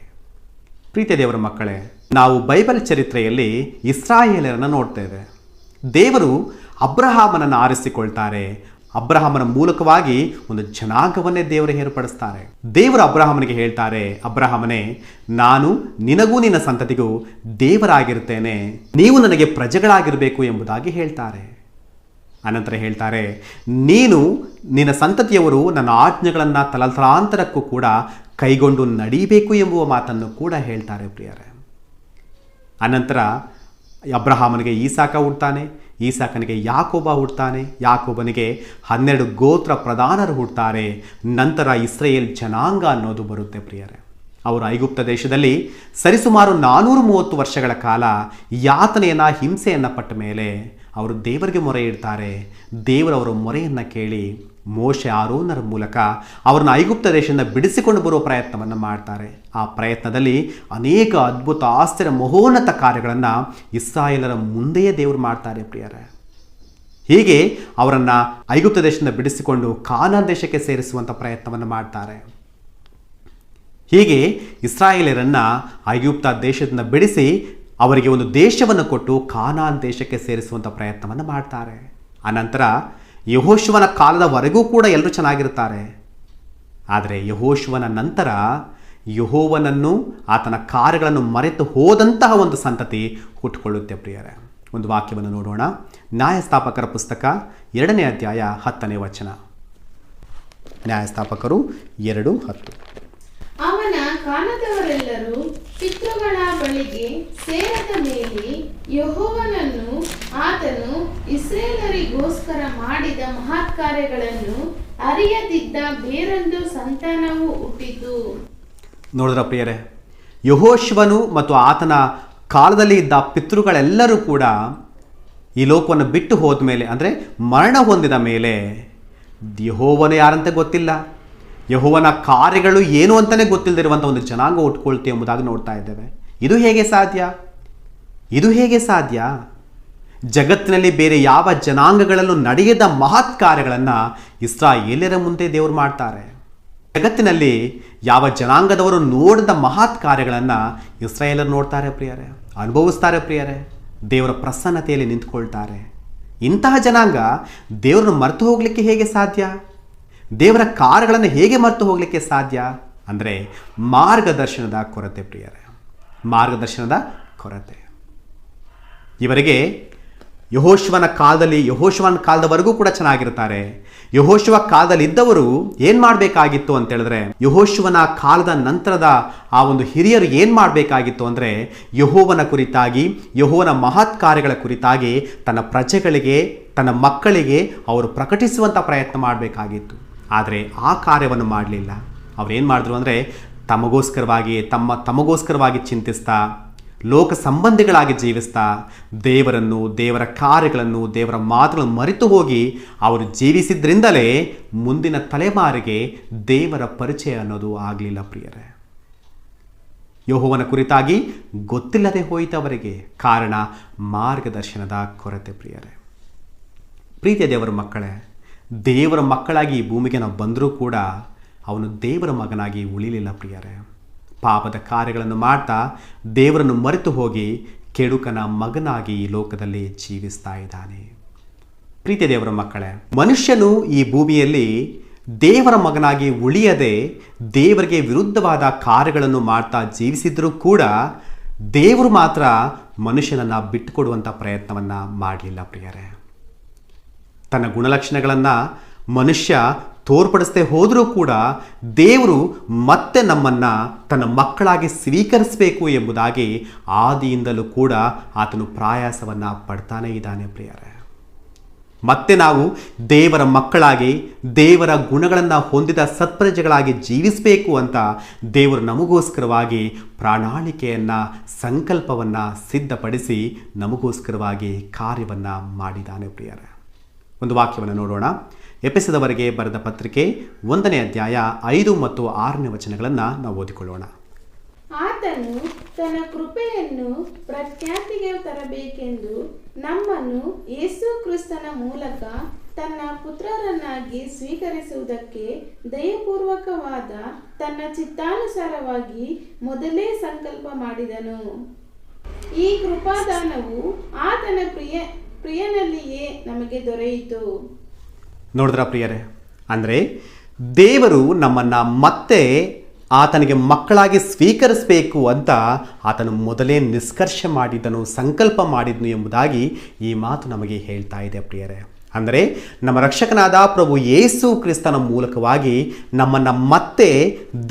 ಪ್ರೀತಿಯ ದೇವರ ಮಕ್ಕಳೇ, ನಾವು ಬೈಬಲ್ ಚರಿತ್ರೆಯಲ್ಲಿ ಇಸ್ರಾಯೇಲರನ್ನು ನೋಡ್ತೇವೆ. ದೇವರು ಅಬ್ರಹಾಮನನ್ನು ಆರಿಸಿಕೊಳ್ತಾರೆ. ಅಬ್ರಹಾಮನ ಮೂಲಕವಾಗಿ ಒಂದು ಜನಾಂಗವನ್ನೇ ದೇವರು ಏರ್ಪಡಿಸ್ತಾರೆ. ದೇವರು ಅಬ್ರಹಾಮನಿಗೆ ಹೇಳ್ತಾರೆ, ಅಬ್ರಹಾಮನೇ, ನಾನು ನಿನಗೂ ನಿನ್ನ ಸಂತತಿಗೂ ದೇವರಾಗಿರ್ತೇನೆ, ನೀವು ನನಗೆ ಪ್ರಜೆಗಳಾಗಿರಬೇಕು ಎಂಬುದಾಗಿ ಹೇಳ್ತಾರೆ. ಅನಂತರ ಹೇಳ್ತಾರೆ, ನೀನು ನಿನ್ನ ಸಂತತಿಯವರು ನನ್ನ ಆಜ್ಞೆಗಳನ್ನು ತಲತಲಾಂತರಕ್ಕೂ ಕೂಡ ಕೈಗೊಂಡು ನಡೀಬೇಕು ಎಂಬುವ ಮಾತನ್ನು ಕೂಡ ಹೇಳ್ತಾರೆ ಪ್ರಿಯರೇ. ಅನಂತರ ಅಬ್ರಹಾಮನಿಗೆ ಈಸಾಕ ಹುಡ್ತಾನೆ, ಈಸಾಕನಿಗೆ ಯಾಕೋಬ ಹುಡ್ತಾನೆ, ಯಾಕೋಬನಿಗೆ 12 ಗೋತ್ರ ಪ್ರಧಾನರು ಹುಡ್ತಾರೆ. ನಂತರ ಇಸ್ರೇಲ್ ಜನಾಂಗ ಅನ್ನೋದು ಬರುತ್ತೆ ಪ್ರಿಯರೇ. ಅವರು ಐಗುಪ್ತ ದೇಶದಲ್ಲಿ ಸರಿಸುಮಾರು 430 ವರ್ಷಗಳ ಕಾಲ ಯಾತನೆಯನ್ನು, ಹಿಂಸೆಯನ್ನು ಪಟ್ಟ ಮೇಲೆ ಅವರು ದೇವರಿಗೆ ಮೊರೆ ಇಡ್ತಾರೆ. ದೇವರವರ ಮೊರೆಯನ್ನು ಕೇಳಿ ಮೋಶೆ, ಆರೋನರ ಮೂಲಕ ಅವರನ್ನು ಐಗುಪ್ತ ದೇಶದಿಂದ ಬಿಡಿಸಿಕೊಂಡು ಬರುವ ಪ್ರಯತ್ನವನ್ನು ಮಾಡ್ತಾರೆ. ಆ ಪ್ರಯತ್ನದಲ್ಲಿ ಅನೇಕ ಅದ್ಭುತ, ಆಶ್ಚರ್ಯ, ಮಹೋನ್ನತ ಕಾರ್ಯಗಳನ್ನು ಇಸ್ರಾಯೇಲರ ಮುಂದೆಯೇ ದೇವರು ಮಾಡ್ತಾರೆ ಪ್ರಿಯರೇ. ಹೀಗೆ ಅವರನ್ನು ಐಗುಪ್ತ ದೇಶದಿಂದ ಬಿಡಿಸಿಕೊಂಡು ಕಾನಾನ್ ದೇಶಕ್ಕೆ ಸೇರಿಸುವಂಥ ಪ್ರಯತ್ನವನ್ನು ಮಾಡ್ತಾರೆ. ಹೀಗೆ ಇಸ್ರಾಯೇಲರನ್ನು ಐಗುಪ್ತ ದೇಶದಿಂದ ಬಿಡಿಸಿ ಅವರಿಗೆ ಒಂದು ದೇಶವನ್ನು ಕೊಟ್ಟು ಕಾನಾನ್ ದೇಶಕ್ಕೆ ಸೇರಿಸುವಂಥ ಪ್ರಯತ್ನವನ್ನು ಮಾಡ್ತಾರೆ. ಅನಂತರ ಯೆಹೋಶುವನ ಕಾಲದವರೆಗೂ ಕೂಡ ಎಲ್ಲರೂ ಚೆನ್ನಾಗಿರ್ತಾರೆ. ಆದರೆ ಯೆಹೋಶುವನ ನಂತರ ಯೆಹೋವನನ್ನು, ಆತನ ಕಾರ್ಯಗಳನ್ನು ಮರೆತು ಹೋದಂತಹ ಒಂದು ಸಂತತಿ ಹುಟ್ಟುಕೊಳ್ಳುತ್ತೆ ಪ್ರಿಯರೇ. ಒಂದು ವಾಕ್ಯವನ್ನು ನೋಡೋಣ. ನ್ಯಾಯಸ್ಥಾಪಕರ ಪುಸ್ತಕ 2ನೇ ಅಧ್ಯಾಯ 10ನೇ ವಚನ. ನ್ಯಾಯಸ್ಥಾಪಕರು 2:10. ಅವನ ಕಾಲದವರೆಲ್ಲರೂ ಪಿತೃಗಳ ಬಳಿಗೆ ಸೇರದ ಮೇಲೆ ಯೆಹೋವನನ್ನು ಆತನು ಇಸ್ರಾಯೇಲರಿಗೋಸ್ಕರ ಮಾಡಿದ ಮಹತ್ಕಾರ್ಯಗಳನ್ನು ಅರಿಯದಿದ್ದ ಬೇರೊಂದು ಸಂತಾನವು ಹುಟ್ಟಿತು. ನೋಡಿದ್ರ ಪ್ರಿಯರೇ, ಯೆಹೋಶುವನು ಮತ್ತು ಆತನ ಕಾಲದಲ್ಲಿ ಇದ್ದ ಪಿತೃಗಳೆಲ್ಲರೂ ಕೂಡ ಈ ಲೋಕವನ್ನು ಬಿಟ್ಟು ಹೋದ ಮೇಲೆ, ಅಂದರೆ ಮರಣ ಹೊಂದಿದ ಮೇಲೆ ಯೆಹೋವನು ಯಾರಂತೆ ಗೊತ್ತಿಲ್ಲ, ಯೆಹೋವನ ಕಾರ್ಯಗಳು ಏನು ಅಂತಲೇ ಗೊತ್ತಿಲ್ಲದಿರುವಂಥ ಒಂದು ಜನಾಂಗ ಹುಟ್ಕೊಳ್ತೀವಿ ಎಂಬುದಾಗಿ ನೋಡ್ತಾ ಇದ್ದೇವೆ. ಇದು ಹೇಗೆ ಸಾಧ್ಯ? ಇದು ಹೇಗೆ ಸಾಧ್ಯ? ಜಗತ್ತಿನಲ್ಲಿ ಬೇರೆ ಯಾವ ಜನಾಂಗಗಳಲ್ಲೂ ನಡೆಯದ ಮಹತ್ ಕಾರ್ಯಗಳನ್ನು ಇಸ್ರಾಯೇಲ್ಯರ ಮುಂದೆ ದೇವರು ಮಾಡ್ತಾರೆ. ಜಗತ್ತಿನಲ್ಲಿ ಯಾವ ಜನಾಂಗದವರು ನೋಡಿದ ಮಹತ್ ಕಾರ್ಯಗಳನ್ನು ಇಸ್ರಾಯೇಲರು ನೋಡ್ತಾರೆ ಪ್ರಿಯರೇ, ಅನುಭವಿಸ್ತಾರೆ ಪ್ರಿಯರೇ, ದೇವರ ಪ್ರಸನ್ನತೆಯಲ್ಲಿ ನಿಂತ್ಕೊಳ್ತಾರೆ. ಇಂತಹ ಜನಾಂಗ ದೇವರನ್ನು ಮರೆತು ಹೋಗಲಿಕ್ಕೆ ಹೇಗೆ ಸಾಧ್ಯ? ದೇವರ ಕಾರ್ಯಗಳನ್ನು ಹೇಗೆ ಮರೆತು ಹೋಗಲಿಕ್ಕೆ ಸಾಧ್ಯ? ಅಂದರೆ ಮಾರ್ಗದರ್ಶನದ ಕೊರತೆ ಪ್ರಿಯರೇ, ಮಾರ್ಗದರ್ಶನದ ಕೊರತೆ. ಇವರಿಗೆ ಯೆಹೋಶುವನ ಕಾಲದವರೆಗೂ ಕೂಡ ಚೆನ್ನಾಗಿರ್ತಾರೆ. ಯೆಹೋಶುವ ಕಾಲದಲ್ಲಿ ಇದ್ದವರು ಏನು ಮಾಡಬೇಕಾಗಿತ್ತು ಅಂತ ಹೇಳಿದ್ರೆ, ಯೆಹೋಶುವನ ಕಾಲದ ನಂತರದ ಆ ಒಂದು ಹಿರಿಯರು ಏನು ಮಾಡಬೇಕಾಗಿತ್ತು ಅಂದರೆ, ಯೆಹೋವನ ಕುರಿತಾಗಿ, ಯೆಹೋವನ ಮಹತ್ ಕಾರ್ಯಗಳ ಕುರಿತಾಗಿ ತನ್ನ ಪ್ರಜೆಗಳಿಗೆ, ತನ್ನ ಮಕ್ಕಳಿಗೆ ಅವರು ಪ್ರಕಟಿಸುವಂಥ ಪ್ರಯತ್ನ ಮಾಡಬೇಕಾಗಿತ್ತು. ಆದರೆ ಆ ಕಾರ್ಯವನ್ನು ಮಾಡಲಿಲ್ಲ. ಅವ್ರೇನು ಮಾಡಿದ್ರು ಅಂದರೆ, ತಮಗೋಸ್ಕರವಾಗಿ ಚಿಂತಿಸ್ತಾ, ಲೋಕ ಸಂಬಂಧಿಗಳಾಗಿ ಜೀವಿಸ್ತಾ, ದೇವರನ್ನು, ದೇವರ ಕಾರ್ಯಗಳನ್ನು, ದೇವರ ಮಾತುಗಳನ್ನು ಮರೆತು ಹೋಗಿ ಅವರು ಜೀವಿಸಿದ್ರಿಂದಲೇ ಮುಂದಿನ ತಲೆಮಾರಿಗೆ ದೇವರ ಪರಿಚಯ ಅನ್ನೋದು ಆಗಲಿಲ್ಲ ಪ್ರಿಯರೇ. ಯೆಹೋವನ ಕುರಿತಾಗಿ ಗೊತ್ತಿಲ್ಲದೆ ಹೋಯಿತು ಅವರಿಗೆ. ಕಾರಣ ಮಾರ್ಗದರ್ಶನದ ಕೊರತೆ ಪ್ರಿಯರೇ. ಪ್ರೀತಿಯ ದೇವರ ಮಕ್ಕಳೇ, ದೇವರ ಮಕ್ಕಳಾಗಿ ಈ ಭೂಮಿಗೆ ನಾವು ಬಂದರೂ ಕೂಡ ಅವನು ದೇವರ ಮಗನಾಗಿ ಉಳಿಲಿಲ್ಲ ಪ್ರಿಯರೇ. ಪಾಪದ ಕಾರ್ಯಗಳನ್ನು ಮಾಡ್ತಾ ದೇವರನ್ನು ಮರೆತು ಹೋಗಿ ಕೆಡುಕನ ಮಗನಾಗಿ ಈ ಲೋಕದಲ್ಲಿ ಜೀವಿಸ್ತಾ ಇದ್ದಾನೆ. ಪ್ರೀತಿಯ ದೇವರ ಮಕ್ಕಳೇ, ಮನುಷ್ಯನು ಈ ಭೂಮಿಯಲ್ಲಿ ದೇವರ ಮಗನಾಗಿ ಉಳಿಯದೆ ದೇವರಿಗೆ ವಿರುದ್ಧವಾದ ಕಾರ್ಯಗಳನ್ನು ಮಾಡ್ತಾ ಜೀವಿಸಿದ್ರೂ ಕೂಡ ದೇವರು ಮಾತ್ರ ಮನುಷ್ಯನನ್ನು ಬಿಟ್ಟುಕೊಡುವಂಥ ಪ್ರಯತ್ನವನ್ನು ಮಾಡಲಿಲ್ಲ ಪ್ರಿಯರೇ. ತನ್ನ ಗುಣಲಕ್ಷಣಗಳನ್ನು ಮನುಷ್ಯ ತೋರ್ಪಡಿಸದೆ ಹೋದರೂ ಕೂಡ ದೇವರು ಮತ್ತೆ ನಮ್ಮನ್ನು ತನ್ನ ಮಕ್ಕಳಾಗಿ ಸ್ವೀಕರಿಸಬೇಕು ಎಂಬುದಾಗಿ ಆದಿಯಿಂದಲೂ ಕೂಡ ಆತನು ಪ್ರಯಾಸವನ್ನು ಪಡ್ತಾನೇ ಇದ್ದಾನೆ ಪ್ರಿಯರೇ. ಮತ್ತೆ ನಾವು ದೇವರ ಮಕ್ಕಳಾಗಿ, ದೇವರ ಗುಣಗಳನ್ನು ಹೊಂದಿದ ಸತ್ಪ್ರಜೆಗಳಾಗಿ ಜೀವಿಸಬೇಕು ಅಂತ ದೇವರು ನಮಗೋಸ್ಕರವಾಗಿ ಪ್ರಣಾಳಿಕೆಯನ್ನು, ಸಂಕಲ್ಪವನ್ನು ಸಿದ್ಧಪಡಿಸಿ ನಮಗೋಸ್ಕರವಾಗಿ ಕಾರ್ಯವನ್ನು ಮಾಡಿದ್ದಾನೆ ಪ್ರಿಯರೇ. ಒಂದು ವಾಕ್ಯವನ್ನು ನೋಡೋಣ. ಎಫೆಸದವರೆಗೆ ಬರೆದ ಪತ್ರಿಕೆ 1ನೇ ಅಧ್ಯಾಯ 5 ಮತ್ತು 6ನೇ ವಚನಗಳನ್ನು ನಾವು ಓದಿಕೊಳ್ಳೋಣ. ಆತನು ತನ್ನ ಕೃಪೆಯನ್ನು ಪ್ರಖ್ಯಾತಿಗೆ ತರಬೇಕೆಂದು ನಮ್ಮನ್ನು ಯೇಸು ಕ್ರಿಸ್ತನ ಮೂಲಕ ತನ್ನ ಪುತ್ರರನ್ನಾಗಿ ಸ್ವೀಕರಿಸುವುದಕ್ಕೆ ದಯಪೂರ್ವಕವಾದ ತನ್ನ ಚಿತ್ತಾನುಸಾರವಾಗಿ ಮೊದಲೇ ಸಂಕಲ್ಪ ಮಾಡಿದನು. ಈ ಕೃಪಾದಾನವು ಆತನ ಪ್ರಿಯನಲ್ಲಿಯೇ ನಮಗೆ ದೊರೆಯಿತು. ನೋಡಿದ್ರ ಪ್ರಿಯರೇ, ಅಂದರೆ ದೇವರು ನಮ್ಮನ್ನು ಮತ್ತೆ ಆತನಿಗೆ ಮಕ್ಕಳಾಗಿ ಸ್ವೀಕರಿಸಬೇಕು ಅಂತ ಆತನು ಮೊದಲೇ ನಿಷ್ಕರ್ಷ ಮಾಡಿದನು, ಸಂಕಲ್ಪ ಮಾಡಿದನು ಎಂಬುದಾಗಿ ಈ ಮಾತು ನಮಗೆ ಹೇಳ್ತಾ ಇದೆ ಪ್ರಿಯರೇ. ಅಂದರೆ ನಮ್ಮ ರಕ್ಷಕನಾದ ಪ್ರಭು ಯೇಸು ಕ್ರಿಸ್ತನ ಮೂಲಕವಾಗಿ ನಮ್ಮನ್ನು ಮತ್ತೆ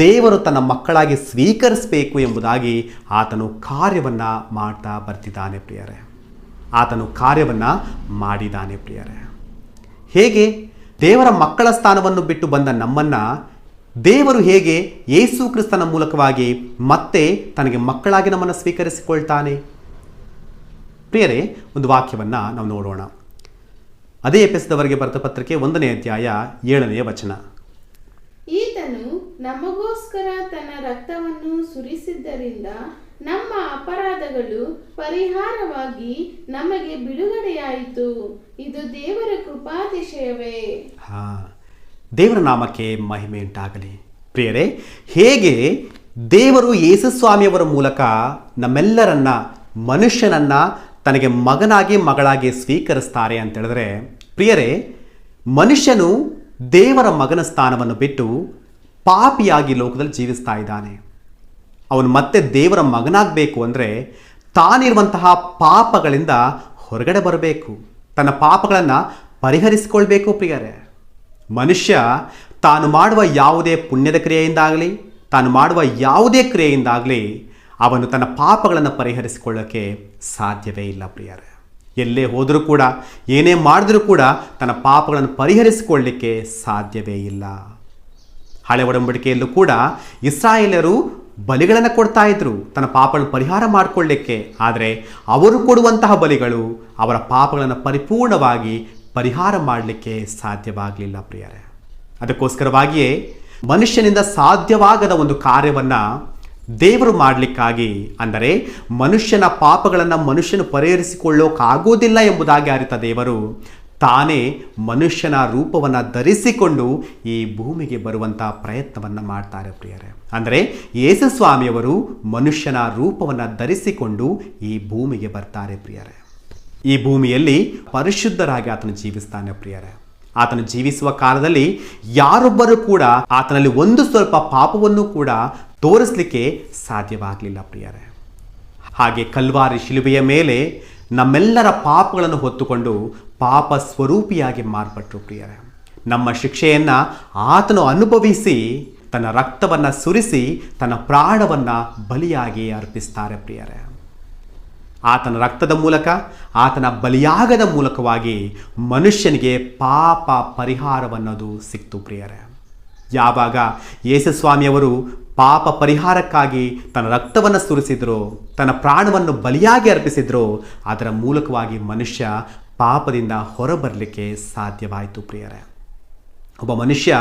ದೇವರು ತನ್ನ ಮಕ್ಕಳಾಗಿ ಸ್ವೀಕರಿಸಬೇಕು ಎಂಬುದಾಗಿ ಆತನು ಕಾರ್ಯವನ್ನು ಮಾಡ್ತಾ ಬರ್ತಿದ್ದಾನೆ ಪ್ರಿಯರೇ. ಆತನು ಕಾರ್ಯವನ್ನು ಮಾಡಿದ್ದಾನೆ ಪ್ರಿಯರೇ. ಹೇಗೆ ದೇವರ ಮಕ್ಕಳ ಸ್ಥಾನವನ್ನು ಬಿಟ್ಟು ಬಂದ ನಮ್ಮನ್ನು ದೇವರು ಹೇಗೆ ಯೇಸು ಕ್ರಿಸ್ತನ ಮೂಲಕವಾಗಿ ಮತ್ತೆ ತನಗೆ ಮಕ್ಕಳಾಗಿ ನಮ್ಮನ್ನು ಸ್ವೀಕರಿಸಿಕೊಳ್ತಾನೆ? ಪ್ರಿಯರೇ, ಒಂದು ವಾಕ್ಯವನ್ನು ನಾವು ನೋಡೋಣ. ಅದೇ ಎಫೆಸದವರೆಗೆ ಬರೆದ ಪತ್ರಿಕೆ 1ನೇ ಅಧ್ಯಾಯ 7ನೇ ವಚನ. ಈತನು ನಮಗೋಸ್ಕರ ತನ್ನ ರಕ್ತವನ್ನು ಸುರಿಸಿದ್ದರಿಂದ ನಮ್ಮ ಅಪರಾಧಗಳು ಪರಿಹಾರವಾಗಿ ನಮಗೆ ಬಿಡುಗಡೆಯಾಯಿತು. ಇದು ದೇವರ ಕೃಪಾತಿಶಯವೇ. ದೇವರ ನಾಮಕ್ಕೆ ಮಹಿಮೆ ಉಂಟಾಗಲಿ. ಪ್ರಿಯರೇ, ಹೇಗೆ ದೇವರು ಯೇಸುಸ್ವಾಮಿಯವರ ಮೂಲಕ ನಮ್ಮೆಲ್ಲರನ್ನ, ಮನುಷ್ಯನನ್ನ ತನಗೆ ಮಗನಾಗಿ ಮಗಳಾಗಿ ಸ್ವೀಕರಿಸ್ತಾರೆ ಅಂತ ಹೇಳಿದ್ರೆ, ಪ್ರಿಯರೇ, ಮನುಷ್ಯನು ದೇವರ ಮಗನ ಸ್ಥಾನವನ್ನು ಬಿಟ್ಟು ಪಾಪಿಯಾಗಿ ಲೋಕದಲ್ಲಿ ಜೀವಿಸ್ತಾ ಇದ್ದಾನೆ. ಅವನು ಮತ್ತೆ ದೇವರ ಮಗನಾಗಬೇಕು ಅಂದರೆ ತಾನಿರುವಂತಹ ಪಾಪಗಳಿಂದ ಹೊರಗಡೆ ಬರಬೇಕು, ತನ್ನ ಪಾಪಗಳನ್ನು ಪರಿಹರಿಸಿಕೊಳ್ಬೇಕು ಪ್ರಿಯರೇ. ಮನುಷ್ಯ ತಾನು ಮಾಡುವ ಯಾವುದೇ ಪುಣ್ಯದ ಕ್ರಿಯೆಯಿಂದಾಗಲಿ ತಾನು ಮಾಡುವ ಯಾವುದೇ ಕ್ರಿಯೆಯಿಂದಾಗಲಿ ಅವನು ತನ್ನ ಪಾಪಗಳನ್ನು ಪರಿಹರಿಸಿಕೊಳ್ಳೋಕ್ಕೆ ಸಾಧ್ಯವೇ ಇಲ್ಲ ಪ್ರಿಯರೇ. ಎಲ್ಲೇ ಹೋದರೂ ಕೂಡ ಏನೇ ಮಾಡಿದ್ರೂ ಕೂಡ ತನ್ನ ಪಾಪಗಳನ್ನು ಪರಿಹರಿಸಿಕೊಳ್ಳಲಿಕ್ಕೆ ಸಾಧ್ಯವೇ ಇಲ್ಲ. ಹಳೆ ಒಡಂಬಡಿಕೆಯಲ್ಲೂ ಕೂಡ ಇಸ್ರಾಯೇಲರು ಬಲಿಗಳನ್ನು ಕೊಡ್ತಾ ಇದ್ರು ತನ್ನ ಪಾಪಗಳನ್ನು ಪರಿಹಾರ ಮಾಡಿಕೊಳ್ಳಲಿಕ್ಕೆ. ಆದರೆ ಅವರು ಕೊಡುವಂತಹ ಬಲಿಗಳು ಅವರ ಪಾಪಗಳನ್ನು ಪರಿಪೂರ್ಣವಾಗಿ ಪರಿಹಾರ ಮಾಡಲಿಕ್ಕೆ ಸಾಧ್ಯವಾಗಲಿಲ್ಲ ಪ್ರಿಯರೇ. ಅದಕ್ಕೋಸ್ಕರವಾಗಿಯೇ ಮನುಷ್ಯನಿಂದ ಸಾಧ್ಯವಾಗದ ಒಂದು ಕಾರ್ಯವನ್ನು ದೇವರು ಮಾಡಲಿಕ್ಕಾಗಿ, ಅಂದರೆ ಮನುಷ್ಯನ ಪಾಪಗಳನ್ನು ಮನುಷ್ಯನು ಪರಿಹರಿಸಿಕೊಳ್ಳೋಕ್ಕಾಗೋದಿಲ್ಲ ಎಂಬುದಾಗಿ ಅರಿತ ದೇವರು ತಾನೇ ಮನುಷ್ಯನ ರೂಪವನ್ನು ಧರಿಸಿಕೊಂಡು ಈ ಭೂಮಿಗೆ ಬರುವಂಥ ಪ್ರಯತ್ನವನ್ನು ಮಾಡ್ತಾರೆ ಪ್ರಿಯರೇ. ಅಂದರೆ ಯೇಸು ಸ್ವಾಮಿಯವರು ಮನುಷ್ಯನ ರೂಪವನ್ನು ಧರಿಸಿಕೊಂಡು ಈ ಭೂಮಿಗೆ ಬರ್ತಾರೆ ಪ್ರಿಯರೇ. ಈ ಭೂಮಿಯಲ್ಲಿ ಪರಿಶುದ್ಧರಾಗಿ ಆತನು ಜೀವಿಸ್ತಾನೆ ಪ್ರಿಯರೇ. ಆತನು ಜೀವಿಸುವ ಕಾಲದಲ್ಲಿ ಯಾರೊಬ್ಬರೂ ಕೂಡ ಆತನಲ್ಲಿ ಒಂದು ಸ್ವಲ್ಪ ಪಾಪವನ್ನು ಕೂಡ ತೋರಿಸಲಿಕ್ಕೆ ಸಾಧ್ಯವಾಗಲಿಲ್ಲ ಪ್ರಿಯರೇ. ಹಾಗೆ ಕಲ್ವಾರಿ ಶಿಲುಬೆಯ ಮೇಲೆ ನಮ್ಮೆಲ್ಲರ ಪಾಪಗಳನ್ನು ಹೊತ್ತುಕೊಂಡು ಪಾಪ ಸ್ವರೂಪಿಯಾಗಿ ಮಾರ್ಪಟ್ಟರು ಪ್ರಿಯರೇ. ನಮ್ಮ ಶಿಕ್ಷೆಯನ್ನು ಆತನು ಅನುಭವಿಸಿ ತನ್ನ ರಕ್ತವನ್ನು ಸುರಿಸಿ ತನ್ನ ಪ್ರಾಣವನ್ನು ಬಲಿಯಾಗಿ ಅರ್ಪಿಸ್ತಾರೆ ಪ್ರಿಯರೇ. ಆತನ ರಕ್ತದ ಮೂಲಕ ಆತನ ಬಲಿಯಾಗದ ಮೂಲಕವಾಗಿ ಮನುಷ್ಯನಿಗೆ ಪಾಪ ಪರಿಹಾರವನ್ನೋದು ಸಿಕ್ತು ಪ್ರಿಯರೇ. ಯಾವಾಗ ಯೇಸು ಸ್ವಾಮಿಯವರು ಪಾಪ ಪರಿಹಾರಕ್ಕಾಗಿ ತನ್ನ ರಕ್ತವನ್ನು ಸುರಿಸಿದ್ರು, ತನ್ನ ಪ್ರಾಣವನ್ನು ಬಲಿಯಾಗಿ ಅರ್ಪಿಸಿದ್ರು, ಅದರ ಮೂಲಕವಾಗಿ ಮನುಷ್ಯ ಪಾಪದಿಂದ ಹೊರಬರಲಿಕ್ಕೆ ಸಾಧ್ಯವಾಯಿತು ಪ್ರಿಯರೇ. ಒಬ್ಬ ಮನುಷ್ಯ